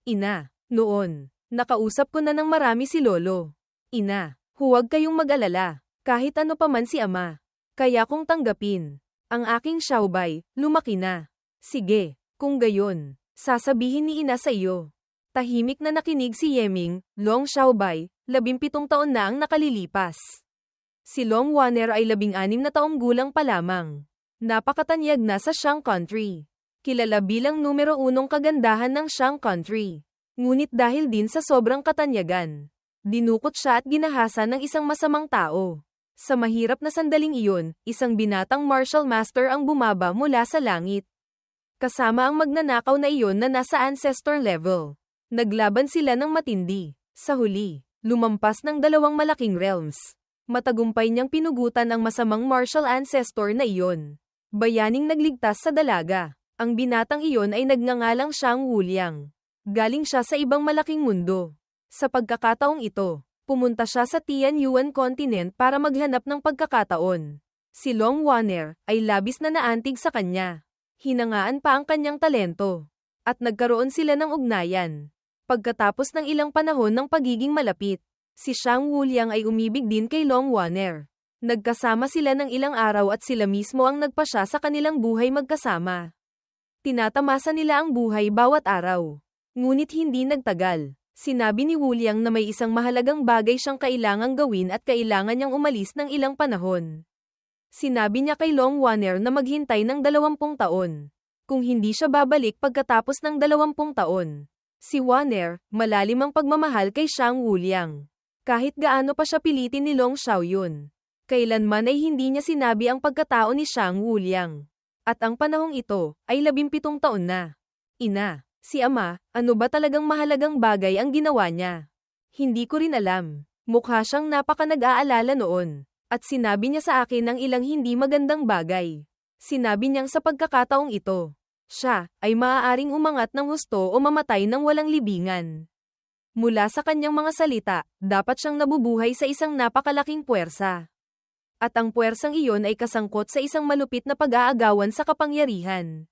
Ina, noon. Nakausap ko na ng marami si Lolo. Ina, huwag kayong mag-alala. Kahit ano pa man si Ama. Kaya kong tanggapin. Ang aking Xiaobei, lumaki na. Sige, kung gayon, sasabihin ni Ina sa iyo. Tahimik na nakinig si Yeming, Long Xiaobei, 17 taon na ang nakalilipas. Si Long Wanner ay 16 na taong gulang pa lamang. Napakatanyag na sa Shang Country. Kilala bilang numero 1 kagandahan ng Shang Country. Ngunit dahil din sa sobrang katanyagan, dinukot siya at ginahasan ng isang masamang tao. Sa mahirap na sandaling iyon, isang binatang martial master ang bumaba mula sa langit. Kasama ang magnanakaw na iyon na nasa ancestor level. Naglaban sila ng matindi. Sa huli, lumampas ng 2 malaking realms. Matagumpay niyang pinugutan ang masamang martial ancestor na iyon. bayaning nagligtas sa dalaga. Ang binatang iyon ay nagngangalang Shang Wuliang. Galing siya sa ibang malaking mundo. Sa pagkakataong ito, pumunta siya sa Tianyuan Continent para maghanap ng pagkakataon. Si Long Waner ay labis na naantig sa kanya. Hinangaan pa ang kanyang talento. At nagkaroon sila ng ugnayan. Pagkatapos ng ilang panahon ng pagiging malapit, si Shang Wuliang ay umibig din kay Long Waner. Nagkasama sila ng ilang araw at sila mismo ang nagpasya sa kanilang buhay magkasama. Tinatamasa nila ang buhay bawat araw. Ngunit hindi nagtagal. Sinabi ni Wuliang na may isang mahalagang bagay siyang kailangang gawin at kailangan niyang umalis ng ilang panahon. Sinabi niya kay Long Waner na maghintay ng 20 taon. Kung hindi siya babalik pagkatapos ng 20 taon. Si Waner, malalim ang pagmamahal kay Shang Wuliang. Kahit gaano pa siya pilitin ni Long Xiaoyun. Kailanman ay hindi niya sinabi ang pagkatao ni Shang Wuliang. At ang panahong ito ay 17 taon na. Ina. Si ama, ano ba talagang mahalagang bagay ang ginawa niya? Hindi ko rin alam. Mukha siyang napaka nag-aalala noon. At sinabi niya sa akin ng ilang hindi magandang bagay. Sinabi niyang sa pagkakataong ito, siya ay maaaring umangat ng husto o mamatay ng walang libingan. Mula sa kanyang mga salita, dapat siyang nabubuhay sa isang napakalaking puwersa. At ang puwersang iyon ay kasangkot sa isang malupit na pag-aagawan sa kapangyarihan.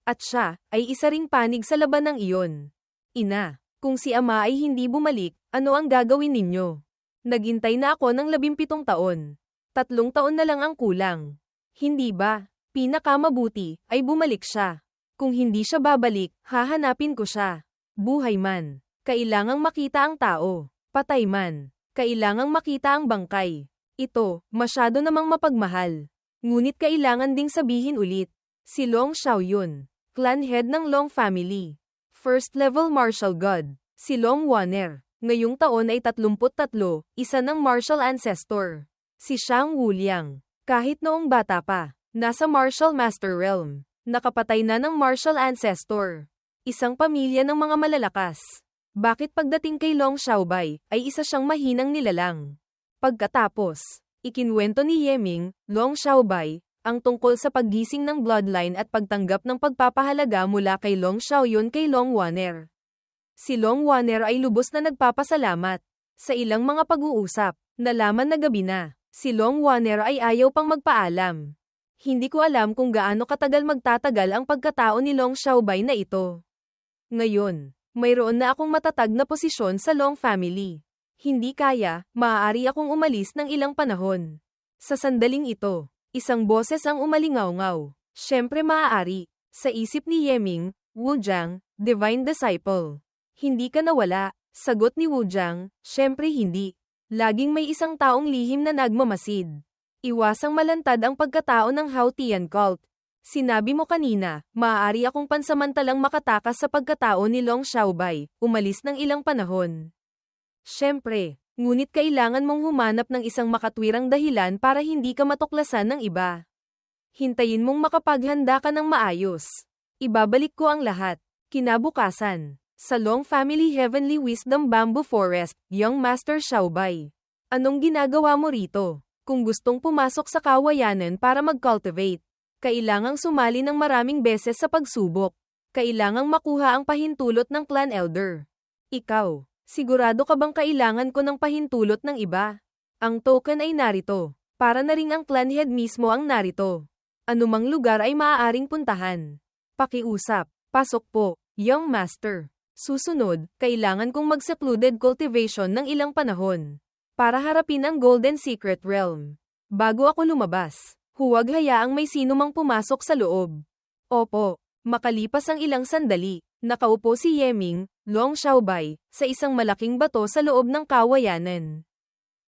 At siya ay isa ring panig sa labanang iyon. Ina, kung si ama ay hindi bumalik, ano ang gagawin ninyo? Naghintay na ako ng 17 taon. 3 taon na lang ang kulang. Hindi ba? Pinakamabuti ay bumalik siya. Kung hindi siya babalik, hahanapin ko siya. Buhay man, kailangang makita ang tao. Patay man, kailangang makita ang bangkay. Ito, masyado namang mapagmahal. Ngunit kailangan ding sabihin ulit. Si Long Xiaoyun, clan head ng Long family. First level martial god. Si Long Waner, ngayong taon ay 33, isa ng martial ancestor. Si Shang Wuliang, kahit noong bata pa, nasa martial master realm. Nakapatay na ng martial ancestor. Isang pamilya ng mga malalakas. Bakit pagdating kay Long Xiaobai, ay isa siyang mahinang nilalang? Pagkatapos, ikinwento ni Yeming, Long Xiaobai, ang tungkol sa paggising ng bloodline at pagtanggap ng pagpapahalaga mula kay Long Xiaoyun kay Long Waner. Si Long Waner ay lubos na nagpapasalamat. Sa ilang mga pag-uusap, nalaman na gabi na, si Long Waner ay ayaw pang magpaalam. Hindi ko alam kung gaano katagal magtatagal ang pagkatao ni Long Xiaobai na ito. Ngayon, mayroon na akong matatag na posisyon sa Long family. Hindi kaya, maaari akong umalis ng ilang panahon. Sa sandaling ito, isang boses ang umalingaw-ngaw. Siyempre maaari. Sa isip ni Yeming, Wujiang, Divine Disciple. Hindi ka nawala, sagot ni Wujiang, siyempre hindi. Laging may isang taong lihim na nagmamasid. Iwasang malantad ang pagkatao ng Haotian cult. Sinabi mo kanina, maaari akong pansamantalang makatakas sa pagkatao ni Long Xiaobai, umalis ng ilang panahon. Siyempre. Ngunit kailangan mong humanap ng isang makatwirang dahilan para hindi ka matuklasan ng iba. Hintayin mong makapaghanda ka ng maayos. Ibabalik ko ang lahat. Kinabukasan. Sa Long Family Heavenly Wisdom Bamboo Forest, Young Master Xiaobai. Anong ginagawa mo rito? Kung gustong pumasok sa kawayanan para mag-cultivate, kailangang sumali ng maraming beses sa pagsubok. Kailangang makuha ang pahintulot ng clan elder. Ikaw. Sigurado ka bang kailangan ko ng pahintulot ng iba? Ang token ay narito. Para na ring ang clan head mismo ang narito. Anumang lugar ay maaaring puntahan. Pakiusap. Pasok po, Young Master. Susunod, kailangan kong mag-secluded cultivation ng ilang panahon. Para harapin ang Golden Secret Realm. Bago ako lumabas, huwag hayaang may sino mang pumasok sa loob. Opo, makalipas ang ilang sandali, nakaupo si Yeming, Long Xiaobai, sa isang malaking bato sa loob ng kawayanan.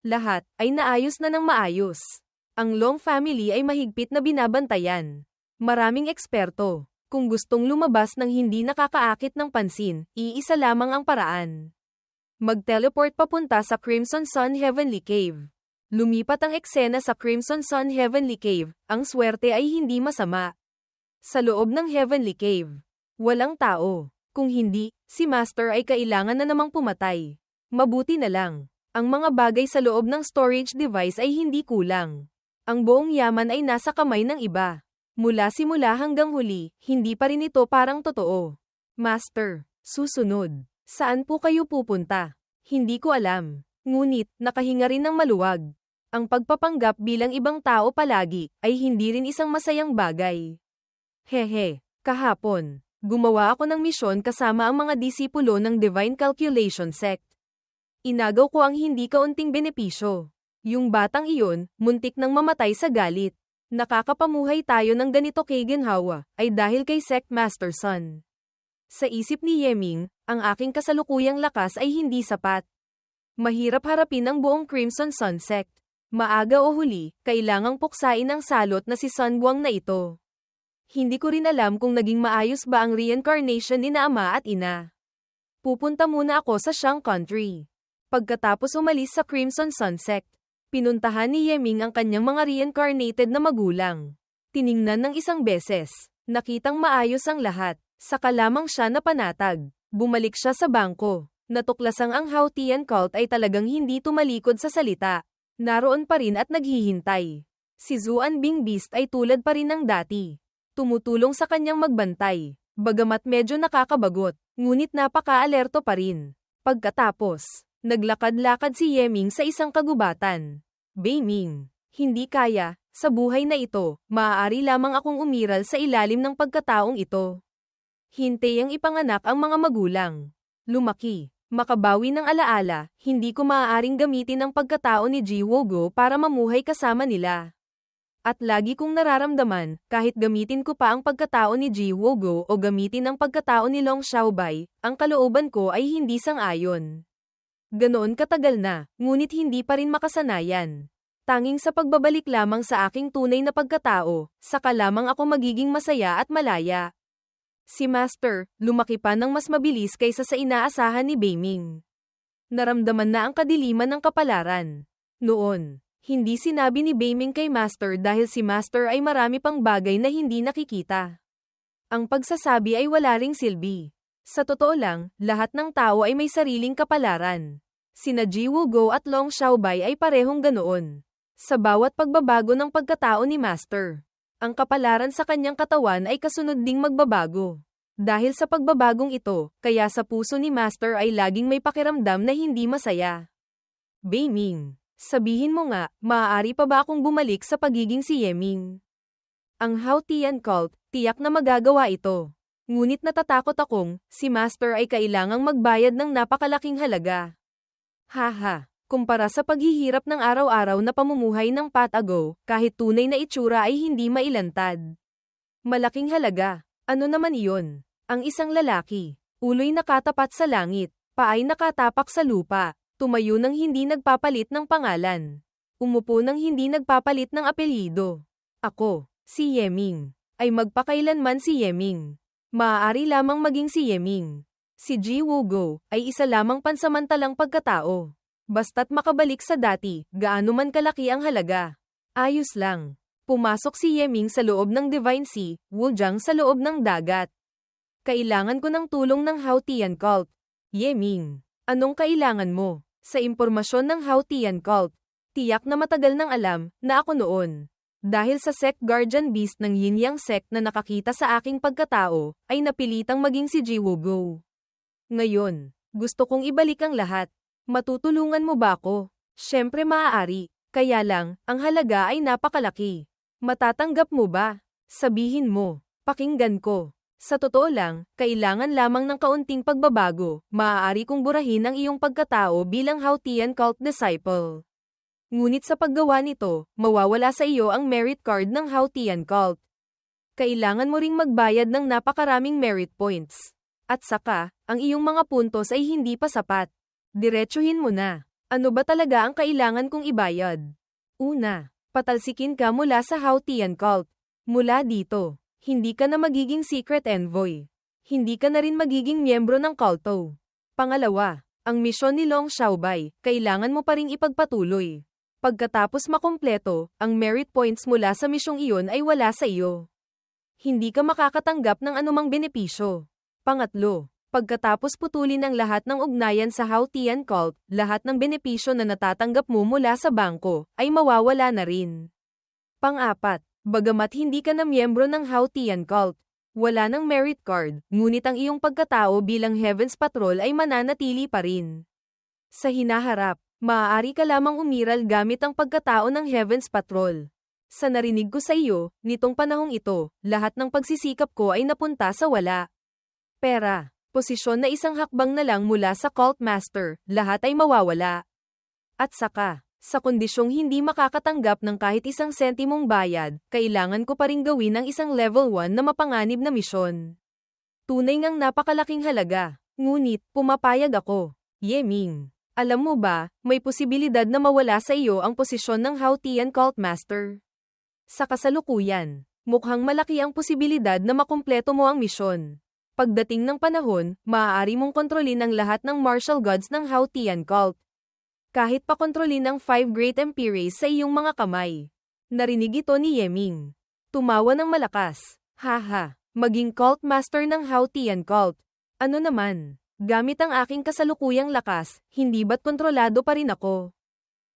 Lahat ay naayos na ng maayos. Ang Long family ay mahigpit na binabantayan. Maraming eksperto. Kung gustong lumabas ng hindi nakakaakit ng pansin, iisa lamang ang paraan. Mag-teleport papunta sa Crimson Sun Heavenly Cave. Lumipat ang eksena sa Crimson Sun Heavenly Cave, ang swerte ay hindi masama. Sa loob ng Heavenly Cave, walang tao. Kung hindi, si Master ay kailangan na namang pumatay. Mabuti na lang. Ang mga bagay sa loob ng storage device ay hindi kulang. Ang buong yaman ay nasa kamay ng iba. Mula simula hanggang huli, hindi pa rin ito parang totoo. Master, susunod. Saan po kayo pupunta? Hindi ko alam. Ngunit, nakahinga rin ng maluwag. Ang pagpapanggap bilang ibang tao palagi, ay hindi rin isang masayang bagay. Hehe, kahapon, gumawa ako ng misyon kasama ang mga disipulo ng Divine Calculation Sect. Inagaw ko ang hindi kaunting benepisyo. Yung batang iyon, muntik nang mamatay sa galit. Nakakapamuhay tayo ng ganito kay Ginhawa, ay dahil kay Sect Master Sun. Sa isip ni Yeming, ang aking kasalukuyang lakas ay hindi sapat. Mahirap harapin ang buong Crimson Sun Sect. Maaga o huli, kailangang puksain ang salot na si Sun Guang na ito. Hindi ko rin alam kung naging maayos ba ang reincarnation ni na ama at ina. Pupunta muna ako sa Shang Country. Pagkatapos umalis sa Crimson Sun Sect, pinuntahan ni Yeming ang kanyang mga reincarnated na magulang. Tiningnan ng isang beses, nakitang maayos ang lahat, saka lamang siya napanatag. Bumalik siya sa bangko. Natuklasang ang Haotian cult ay talagang hindi tumalikod sa salita. Naroon pa rin at naghihintay. Si Zuan Bing Beast ay tulad pa rin ng dati. Tumutulong sa kanyang magbantay. Bagamat medyo nakakabagot, ngunit napaka-alerto pa rin. Pagkatapos, naglakad-lakad si Yeming sa isang kagubatan. Beiming, hindi kaya, sa buhay na ito, maaari lamang akong umiral sa ilalim ng pagkataong ito. Hintay ang ipanganak ang mga magulang. Lumaki, makabawi ng alaala, hindi ko maaaring gamitin ang pagkatao ni Ji Wogo para mamuhay kasama nila. At lagi kong nararamdaman, kahit gamitin ko pa ang pagkatao ni Ji Wogo o gamitin ang pagkatao ni Long Xiaobei, ang kalooban ko ay hindi sang-ayon. Ganoon katagal na, ngunit hindi pa rin makasanayan. Tanging sa pagbabalik lamang sa aking tunay na pagkatao, saka lamang ako magiging masaya at malaya. Si Master, lumaki pa ng mas mabilis kaysa sa inaasahan ni Beiming. Naramdaman na ang kadiliman ng kapalaran. Noon, hindi sinabi ni Beiming kay Master dahil si Master ay marami pang bagay na hindi nakikita. Ang pagsasabi ay wala ring silbi. Sa totoo lang, lahat ng tao ay may sariling kapalaran. Sina Ji Wogo at Long Xiaobei ay parehong ganoon. Sa bawat pagbabago ng pagkatao ni Master, ang kapalaran sa kanyang katawan ay kasunod ding magbabago. Dahil sa pagbabagong ito, kaya sa puso ni Master ay laging may pakiramdam na hindi masaya. Beiming, sabihin mo nga, maaari pa ba akong bumalik sa pagiging si Yeming? Ang Haotian cult, tiyak na magagawa ito. Ngunit natatakot akong, si Master ay kailangang magbayad ng napakalaking halaga. Haha, kumpara sa paghihirap ng araw-araw na pamumuhay ng Patago, kahit tunay na itsura ay hindi mailantad. Malaking halaga. Ano naman iyon? Ang isang lalaki, ulo'y nakatapat sa langit, paay nakatapak sa lupa, tumayo nang hindi nagpapalit ng pangalan. Umupo nang hindi nagpapalit ng apelyido. Ako, si Yeming, ay magpakailanman si Yeming. Maaari lamang maging si Yeming. Si Ji Wogo ay isa lamang pansamantalang pagkatao. Basta't makabalik sa dati, gaano man kalaki ang halaga. Ayos lang. Pumasok si Yeming sa loob ng Divine Sea, Wujiang sa loob ng dagat. Kailangan ko ng tulong ng Haotian cult. Yeming, anong kailangan mo? Sa impormasyon ng Haotian cult, tiyak na matagal nang alam na ako noon. Dahil sa Sect Guardian Beast ng Yin-Yang Sect na nakakita sa aking pagkatao, ay napilitang maging si Ji Wogo. Ngayon, gusto kong ibalik ang lahat. Matutulungan mo ba ako? Siyempre maaari, kaya lang, ang halaga ay napakalaki. Matatanggap mo ba? Sabihin mo, pakinggan ko. Sa totoo lang, kailangan lamang ng kaunting pagbabago, maaari kong burahin ang iyong pagkatao bilang Haotian cult disciple. Ngunit sa paggawa nito, mawawala sa iyo ang merit card ng Haotian cult. Kailangan mo ring magbayad ng napakaraming merit points. At saka, ang iyong mga puntos ay hindi pa sapat. Diretsuhin mo na. Ano ba talaga ang kailangan kong ibayad? Una, patalsikin ka mula sa Haotian cult. Mula dito, hindi ka na magiging secret envoy. Hindi ka na rin magiging miyembro ng culto. Pangalawa, ang misyon ni Long Xiaobei, kailangan mo pa ring ipagpatuloy. Pagkatapos makumpleto, ang merit points mula sa misyong iyon ay wala sa iyo. Hindi ka makakatanggap ng anumang benepisyo. Pangatlo, pagkatapos putulin ang lahat ng ugnayan sa Haotian cult, lahat ng benepisyo na natatanggap mo mula sa bangko, ay mawawala na rin. Pang-apat, Bagamat hindi ka na miyembro ng Hautian Cult, wala ng merit card, ngunit ang iyong pagkatao bilang Heaven's Patrol ay mananatili pa rin. Sa hinaharap, maaari ka lamang umiral gamit ang pagkatao ng Heaven's Patrol. Sa narinig ko sa iyo, nitong panahong ito, lahat ng pagsisikap ko ay napunta sa wala. Pera, posisyon na isang hakbang na lang mula sa Cult Master, lahat ay mawawala. At saka, sa kondisyong hindi makakatanggap ng kahit isang sentimong bayad, kailangan ko pa ring gawin ang isang level 1 na mapanganib na misyon. Tunay ngang napakalaking halaga, ngunit pumapayag ako. Yeming, alam mo ba, may posibilidad na mawala sa iyo ang posisyon ng Hautian Cult Master. Sa kasalukuyan, mukhang malaki ang posibilidad na makumpleto mo ang misyon. Pagdating ng panahon, maaari mong kontrolin ang lahat ng martial gods ng Hautian Cult. Kahit pakontrolin ang 5 Great Empires sa iyong mga kamay. Narinig ito ni Yeming. Tumawa ng malakas. Haha, maging cult master ng Hautian Cult. Ano naman? Gamit ang aking kasalukuyang lakas, hindi ba't kontrolado pa rin ako?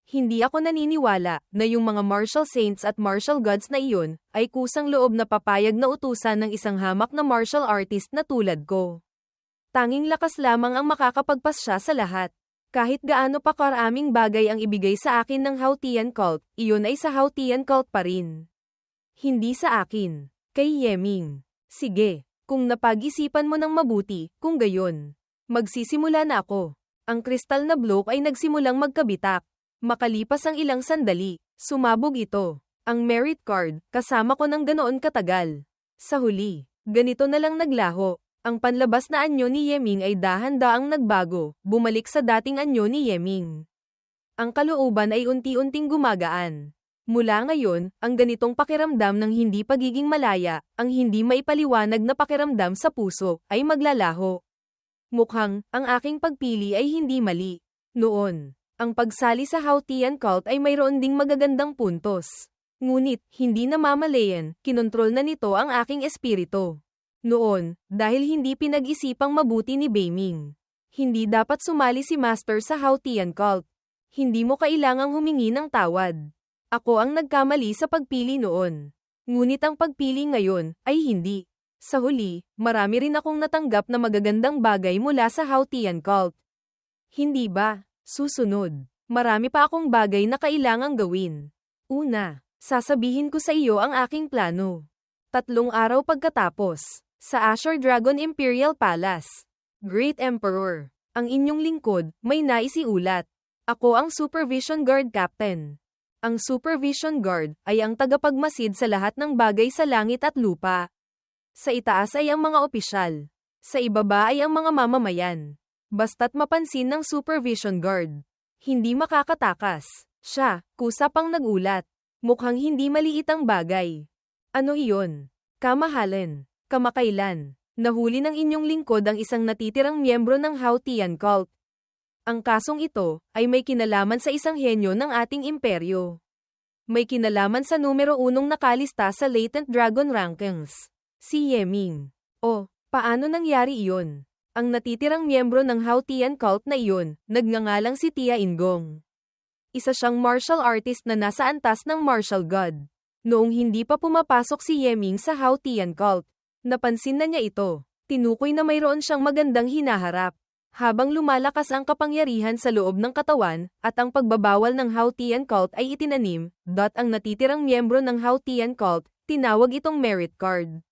Hindi ako naniniwala na yung mga martial saints at martial gods na iyon ay kusang loob na papayag na utusan ng isang hamak na martial artist na tulad ko. Tanging lakas lamang ang makakapagpasya sa lahat. Kahit gaano pa karaming bagay ang ibigay sa akin ng Hautian Cult, iyon ay sa Hautian Cult pa rin. Hindi sa akin. Kay Yeming. Sige, kung napag-isipan mo ng mabuti, kung gayon. Magsisimula na ako. Ang kristal na bloke ay nagsimulang magkabitak. Makalipas ang ilang sandali, sumabog ito. Ang merit card, kasama ko ng ganoon katagal. Sa huli, ganito na lang naglaho. Ang panlabas na anyo ni Yeming ay dahan-daang nagbago, bumalik sa dating anyo ni Yeming. Ang kalooban ay unti-unting gumagaan. Mula ngayon, ang ganitong pakiramdam ng hindi pagiging malaya, ang hindi maipaliwanag na pakiramdam sa puso, ay maglalaho. Mukhang, ang aking pagpili ay hindi mali. Noon, ang pagsali sa Hautian Cult ay mayroon ding magagandang puntos. Ngunit, hindi namamalayan, kinontrol na nito ang aking espiritu. Noon, dahil hindi pinag-isipang mabuti ni Beiming. Hindi dapat sumali si Master sa Hautian Cult. Hindi mo kailangang humingi ng tawad. Ako ang nagkamali sa pagpili noon. Ngunit ang pagpili ngayon, ay hindi. Sa huli, marami rin akong natanggap na magagandang bagay mula sa Hautian Cult. Hindi ba? Susunod. Marami pa akong bagay na kailangang gawin. Una, sasabihin ko sa iyo ang aking plano. 3 araw pagkatapos. Sa Azure Dragon Imperial Palace. Great Emperor. Ang inyong lingkod, may naisiulat. Ako ang Supervision Guard Captain. Ang Supervision Guard ay ang tagapagmasid sa lahat ng bagay sa langit at lupa. Sa itaas ay ang mga opisyal. Sa ibaba ay ang mga mamamayan. Basta't mapansin ng Supervision Guard. Hindi makakatakas. Siya, kusapang nagulat. Mukhang hindi maliit ang bagay. Ano iyon? Kamahalan. Kamakailan, nahuli ng inyong lingkod ang isang natitirang miyembro ng Hautian Cult. Ang kasong ito ay may kinalaman sa isang henyo ng ating imperyo. May kinalaman sa numero 1 nakalista sa Latent Dragon Rankings. Si Yeming. O, paano nangyari iyon? Ang natitirang miyembro ng Hautian Cult na iyon, nagngangalang si Tia Ingong. Isa siyang martial artist na nasa antas ng martial god. Noong hindi pa pumapasok si Yeming sa Hautian Cult, napansin na niya ito. Tinukoy na mayroon siyang magandang hinaharap. Habang lumalakas ang kapangyarihan sa loob ng katawan, at ang pagbabawal ng Hautian Cult ay itinanim, ang natitirang miyembro ng Hautian Cult, tinawag itong merit card.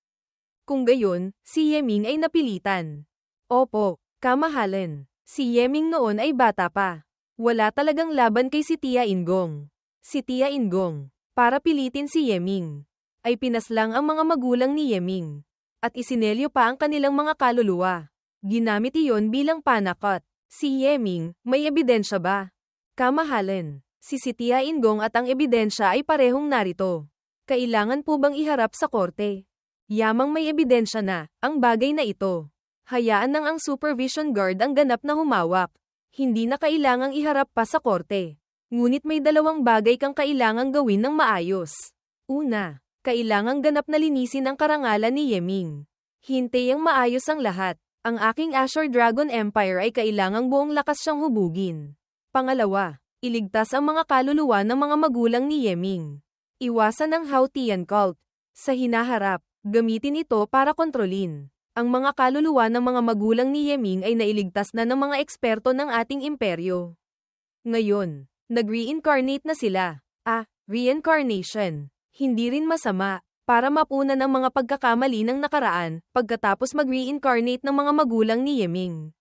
Kung gayon, si Yeming ay napilitan. Opo, kamahalan. Si Yeming noon ay bata pa. Wala talagang laban kay si Tia Ingong. Si Tia Ingong, para pilitin si Yeming, ay pinaslang ang mga magulang ni Yeming. At isinelyo pa ang kanilang mga kaluluwa. Ginamit iyon bilang panakot. Si Yeming, may ebidensya ba? Kamahalan. Si Tia Ingong at ang ebidensya ay parehong narito. Kailangan po bang iharap sa korte? Yamang may ebidensya na, ang bagay na ito. Hayaan nang ang supervision guard ang ganap na humawak. Hindi na kailangang iharap pa sa korte. Ngunit may 2 bagay kang kailangang gawin ng maayos. Una, kailangang ganap na linisin ang karangalan ni Yeming. Hintayang maayos ang lahat. Ang aking Azure Dragon Empire ay kailangang buong lakas siyang hubugin. Pangalawa, iligtas ang mga kaluluwa ng mga magulang ni Yeming. Iwasan ang Hautian cult. Sa hinaharap, gamitin ito para kontrolin. Ang mga kaluluwa ng mga magulang ni Yeming ay nailigtas na ng mga eksperto ng ating imperyo. Ngayon, nag-reincarnate na sila. Reincarnation. Hindi rin masama, para mapunan ang mga pagkakamali ng nakaraan, pagkatapos mag-reincarnate ng mga magulang ni Yeming.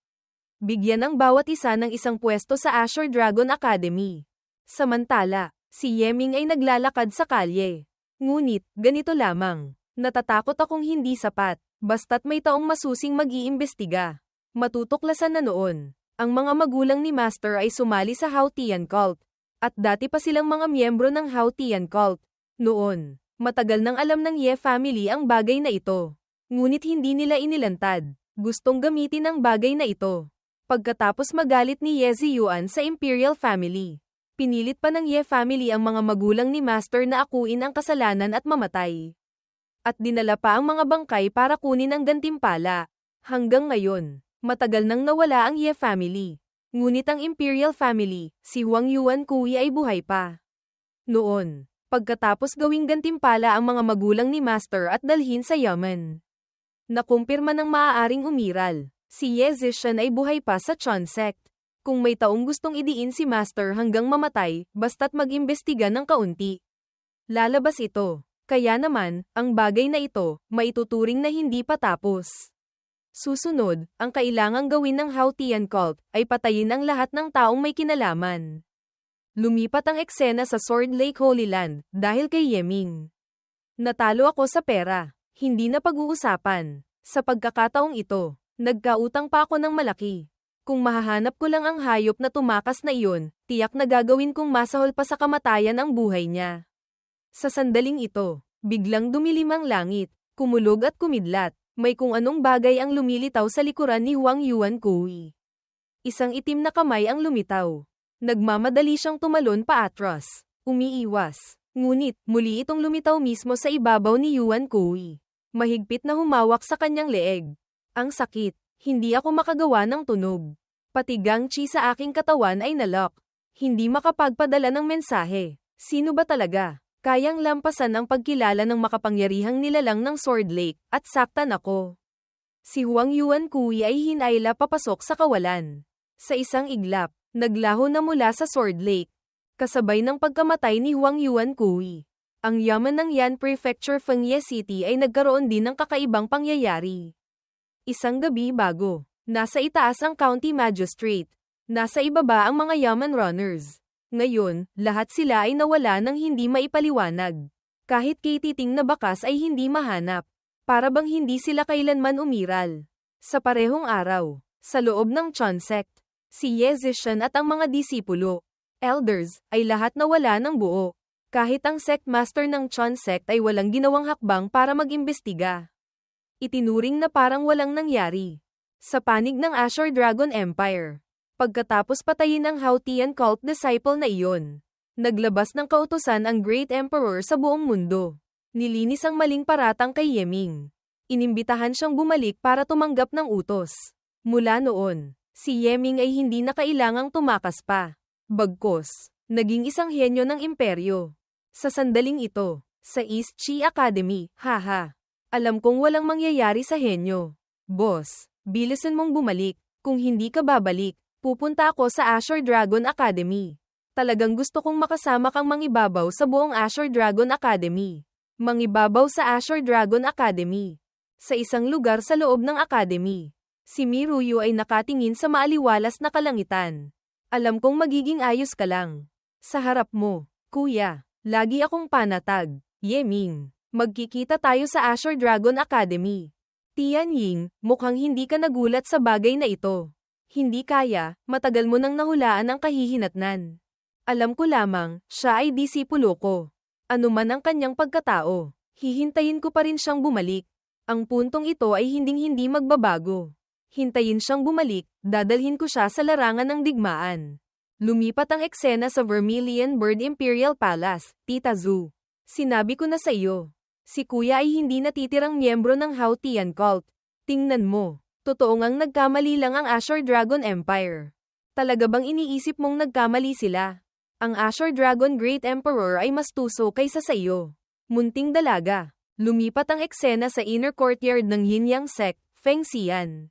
Bigyan ang bawat isa ng isang pwesto sa Azure Dragon Academy. Samantala, si Yeming ay naglalakad sa kalye. Ngunit, ganito lamang. Natatakot akong hindi sapat, basta't may taong masusing mag-iimbestiga. Matutuklasan na noon. Ang mga magulang ni Master ay sumali sa Hautian cult. At dati pa silang mga miyembro ng Hautian cult. Noon, matagal nang alam ng Ye family ang bagay na ito. Ngunit hindi nila inilantad. Gustong gamitin ang bagay na ito. Pagkatapos magalit ni Ye Ziyuan sa Imperial family. Pinilit pa ng Ye family ang mga magulang ni Master na akuin ang kasalanan at mamatay. At dinala pa ang mga bangkay para kunin ang gantimpala. Hanggang ngayon, matagal nang nawala ang Ye family. Ngunit ang Imperial family, si Huang Yuan Kui ay buhay pa. Noon, pagkatapos gawing gantimpala ang mga magulang ni Master at dalhin sa Yaman. Nakumpirma ng maaaring umiral, si Ye Zishan ay buhay pa sa Chon sect. Kung may taong gustong idiin si Master hanggang mamatay, basta't mag-imbestiga ng kaunti. Lalabas ito. Kaya naman, ang bagay na ito, maituturing na hindi pa tapos. Susunod, ang kailangang gawin ng Hautian cult ay patayin ang lahat ng taong may kinalaman. Lumipat ang eksena sa Sword Lake Holy Land dahil kay Yeming. Natalo ako sa pera. Hindi na pag-uusapan. Sa pagkakataong ito, nagkautang pa ako ng malaki. Kung mahahanap ko lang ang hayop na tumakas na iyon, tiyak na gagawin kong masahol pa sa kamatayan ang buhay niya. Sa sandaling ito, biglang dumilim ang langit, kumulog at kumidlat. May kung anong bagay ang lumilitaw sa likuran ni Huang Yuan Kui. Isang itim na kamay ang lumitaw. Nagmamadali siyang tumalon paatras. Umiiwas. Ngunit, muli itong lumitaw mismo sa ibabaw ni Yuan Kui. Mahigpit na humawak sa kanyang leeg. Ang sakit. Hindi ako makagawa ng tunog. Pati gangchi sa aking katawan ay nalock. Hindi makapagpadala ng mensahe. Sino ba talaga? Kayang lampasan ang pagkilala ng makapangyarihang nilalang ng Sword Lake, at saktan ako. Si Huang Yuan Kui ay hinayla papasok sa kawalan. Sa isang iglap, naglaho na mula sa Sword Lake. Kasabay ng pagkamatay ni Huang Yuan Kui. Ang yaman ng Yan Prefecture Fengye City ay nagkaroon din ng kakaibang pangyayari. Isang gabi bago, nasa itaas ang County Magistrate. Nasa ibaba ang mga yaman runners. Ngayon, lahat sila ay nawala ng hindi maipaliwanag. Kahit kay titing na bakas ay hindi mahanap. Para bang hindi sila kailanman umiral. Sa parehong araw, sa loob ng Chon sect, si Ye Zishan at ang mga disipulo, elders, ay lahat nawala ng buo. Kahit ang sect master ng Chon sect ay walang ginawang hakbang para mag-imbestiga. Itinuring na parang walang nangyari. Sa panig ng Azure Dragon Empire. Pagkatapos patayin ang Hautian cult disciple na iyon, naglabas ng kautusan ang Great Emperor sa buong mundo. Nilinis ang maling paratang kay Yeming. Inimbitahan siyang bumalik para tumanggap ng utos. Mula noon, si Yeming ay hindi na kailangang tumakas pa. Bagkus, naging isang henyo ng imperyo. Sa sandaling ito, sa East Chi Academy, haha. Alam kong walang mangyayari sa henyo. Boss, bilisan mong bumalik. Kung hindi ka babalik, pupunta ako sa Azure Dragon Academy. Talagang gusto kong makasama kang mangibabaw sa buong Azure Dragon Academy. Mangibabaw sa Azure Dragon Academy. Sa isang lugar sa loob ng Academy, si Miruyu ay nakatingin sa maaliwalas na kalangitan. Alam kong magiging ayos ka lang. Sa harap mo, kuya, lagi akong panatag. Yeming, magkikita tayo sa Azure Dragon Academy. Tianying, mukhang hindi ka nagulat sa bagay na ito. Hindi kaya, matagal mo nang nahulaan ang kahihinatnan. Alam ko lamang, siya ay disipulo ko. Ano man ang kanyang pagkatao, hihintayin ko pa rin siyang bumalik. Ang puntong ito ay hinding-hindi magbabago. Hintayin siyang bumalik, dadalhin ko siya sa larangan ng digmaan. Lumipat ang eksena sa Vermilion Bird Imperial Palace, Tita Zhu. Sinabi ko na sa iyo. Si kuya ay hindi natitirang miyembro ng Hautian cult. Tingnan mo. Totoo ngang nagkamali lang ang Azure Dragon Empire. Talaga bang iniisip mong nagkamali sila? Ang Azure Dragon Great Emperor ay mas tuso kaysa sa iyo. Munting dalaga. Lumipat ang eksena sa inner courtyard ng Yin Yang sect, Feng Xian.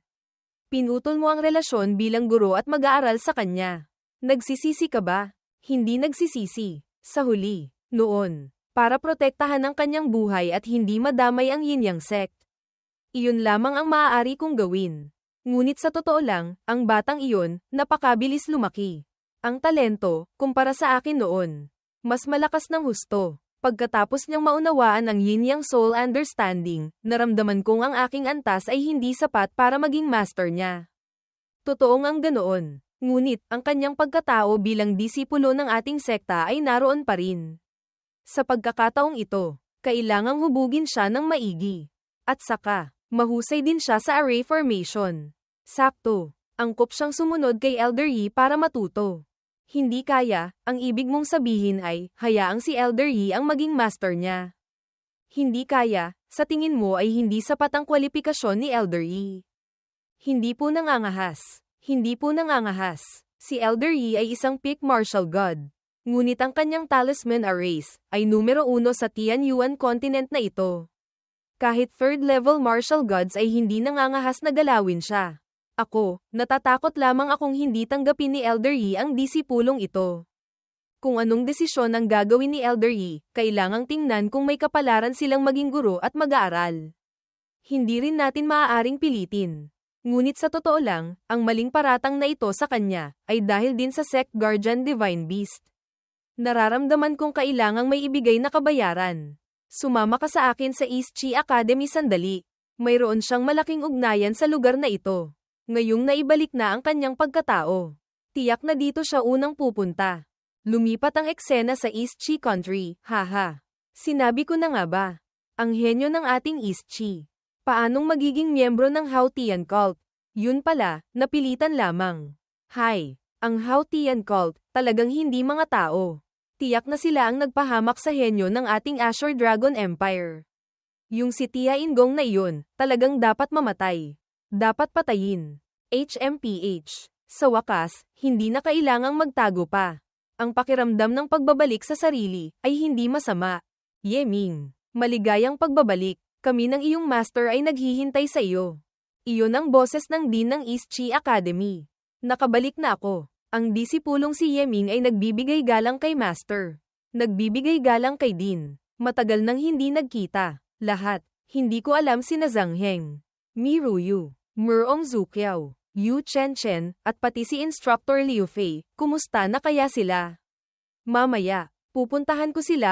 Pinutol mo ang relasyon bilang guro at mag-aaral sa kanya. Nagsisisi ka ba? Hindi nagsisisi. Sa huli, noon, para protektahan ang kanyang buhay at hindi madamay ang Yin Yang sect. Iyon lamang ang maaari kong gawin. Ngunit sa totoo lang, ang batang iyon, napakabilis lumaki. Ang talento, kumpara sa akin noon, mas malakas ng husto. Pagkatapos niyang maunawaan ang Yin Yang Soul Understanding, naramdaman kong ang aking antas ay hindi sapat para maging master niya. Totoong ang ganoon. Ngunit, ang kanyang pagkatao bilang disipulo ng ating sekta ay naroon pa rin. Sa pagkakataong ito, kailangang hubugin siya ng maigi. At saka, mahusay din siya sa array formation. Sakto, angkop siyang sumunod kay Elder Yi para matuto. Hindi kaya, ang ibig mong sabihin ay, hayaang si Elder Yi ang maging master niya. Hindi kaya, sa tingin mo ay hindi sapat ang kwalifikasyon ni Elder Yi. Hindi po nangangahas. Hindi po nangangahas. Si Elder Yi ay isang peak martial god. Ngunit ang kanyang talisman arrays, ay numero 1 sa Tianyuan continent na ito. Kahit third level martial gods ay hindi nangangahas na galawin siya. Ako, natatakot lamang akong hindi tanggapin ni Elder Yi ang disipulong ito. Kung anong desisyon ang gagawin ni Elder Yi, kailangang tingnan kung may kapalaran silang maging guro at mag-aaral. Hindi rin natin maaaring pilitin. Ngunit sa totoo lang, ang maling paratang na ito sa kanya, ay dahil din sa Sect Guardian Divine Beast. Nararamdaman kong kailangang may ibigay na kabayaran. Sumama ka sa akin sa East Chi Academy sandali. Mayroon siyang malaking ugnayan sa lugar na ito. Ngayong naibalik na ang kanyang pagkatao. Tiyak na dito siya unang pupunta. Lumipat ang eksena sa East Chi Country, haha. Sinabi ko na nga ba? Ang henyo ng ating East Chi. Paanong magiging miyembro ng Haotian cult? Yun pala, napilitan lamang. Hay, ang Haotian cult, talagang hindi mga tao. Tiyak na sila ang nagpahamak sa henyo ng ating Azure Dragon Empire. Yung si Tia Ingong na iyon, talagang dapat mamatay. Dapat patayin. HMPH. Sa wakas, hindi na kailangang magtago pa. Ang pakiramdam ng pagbabalik sa sarili, ay hindi masama. Yeming. Maligayang pagbabalik. Kami ng iyong master ay naghihintay sa iyo. Iyon ang boses ng Dean ng East Chi Academy. Nakabalik na ako. Ang disipulong si Yeming ay nagbibigay galang kay master. Nagbibigay galang kay Dean. Matagal nang hindi nagkita. Lahat. Hindi ko alam sina Zhang Heng, Mi Ruyu, Murong Zuqiao, Yu Chen Chen, at pati si Instructor Liu Fei. Kumusta na kaya sila? Mamaya, pupuntahan ko sila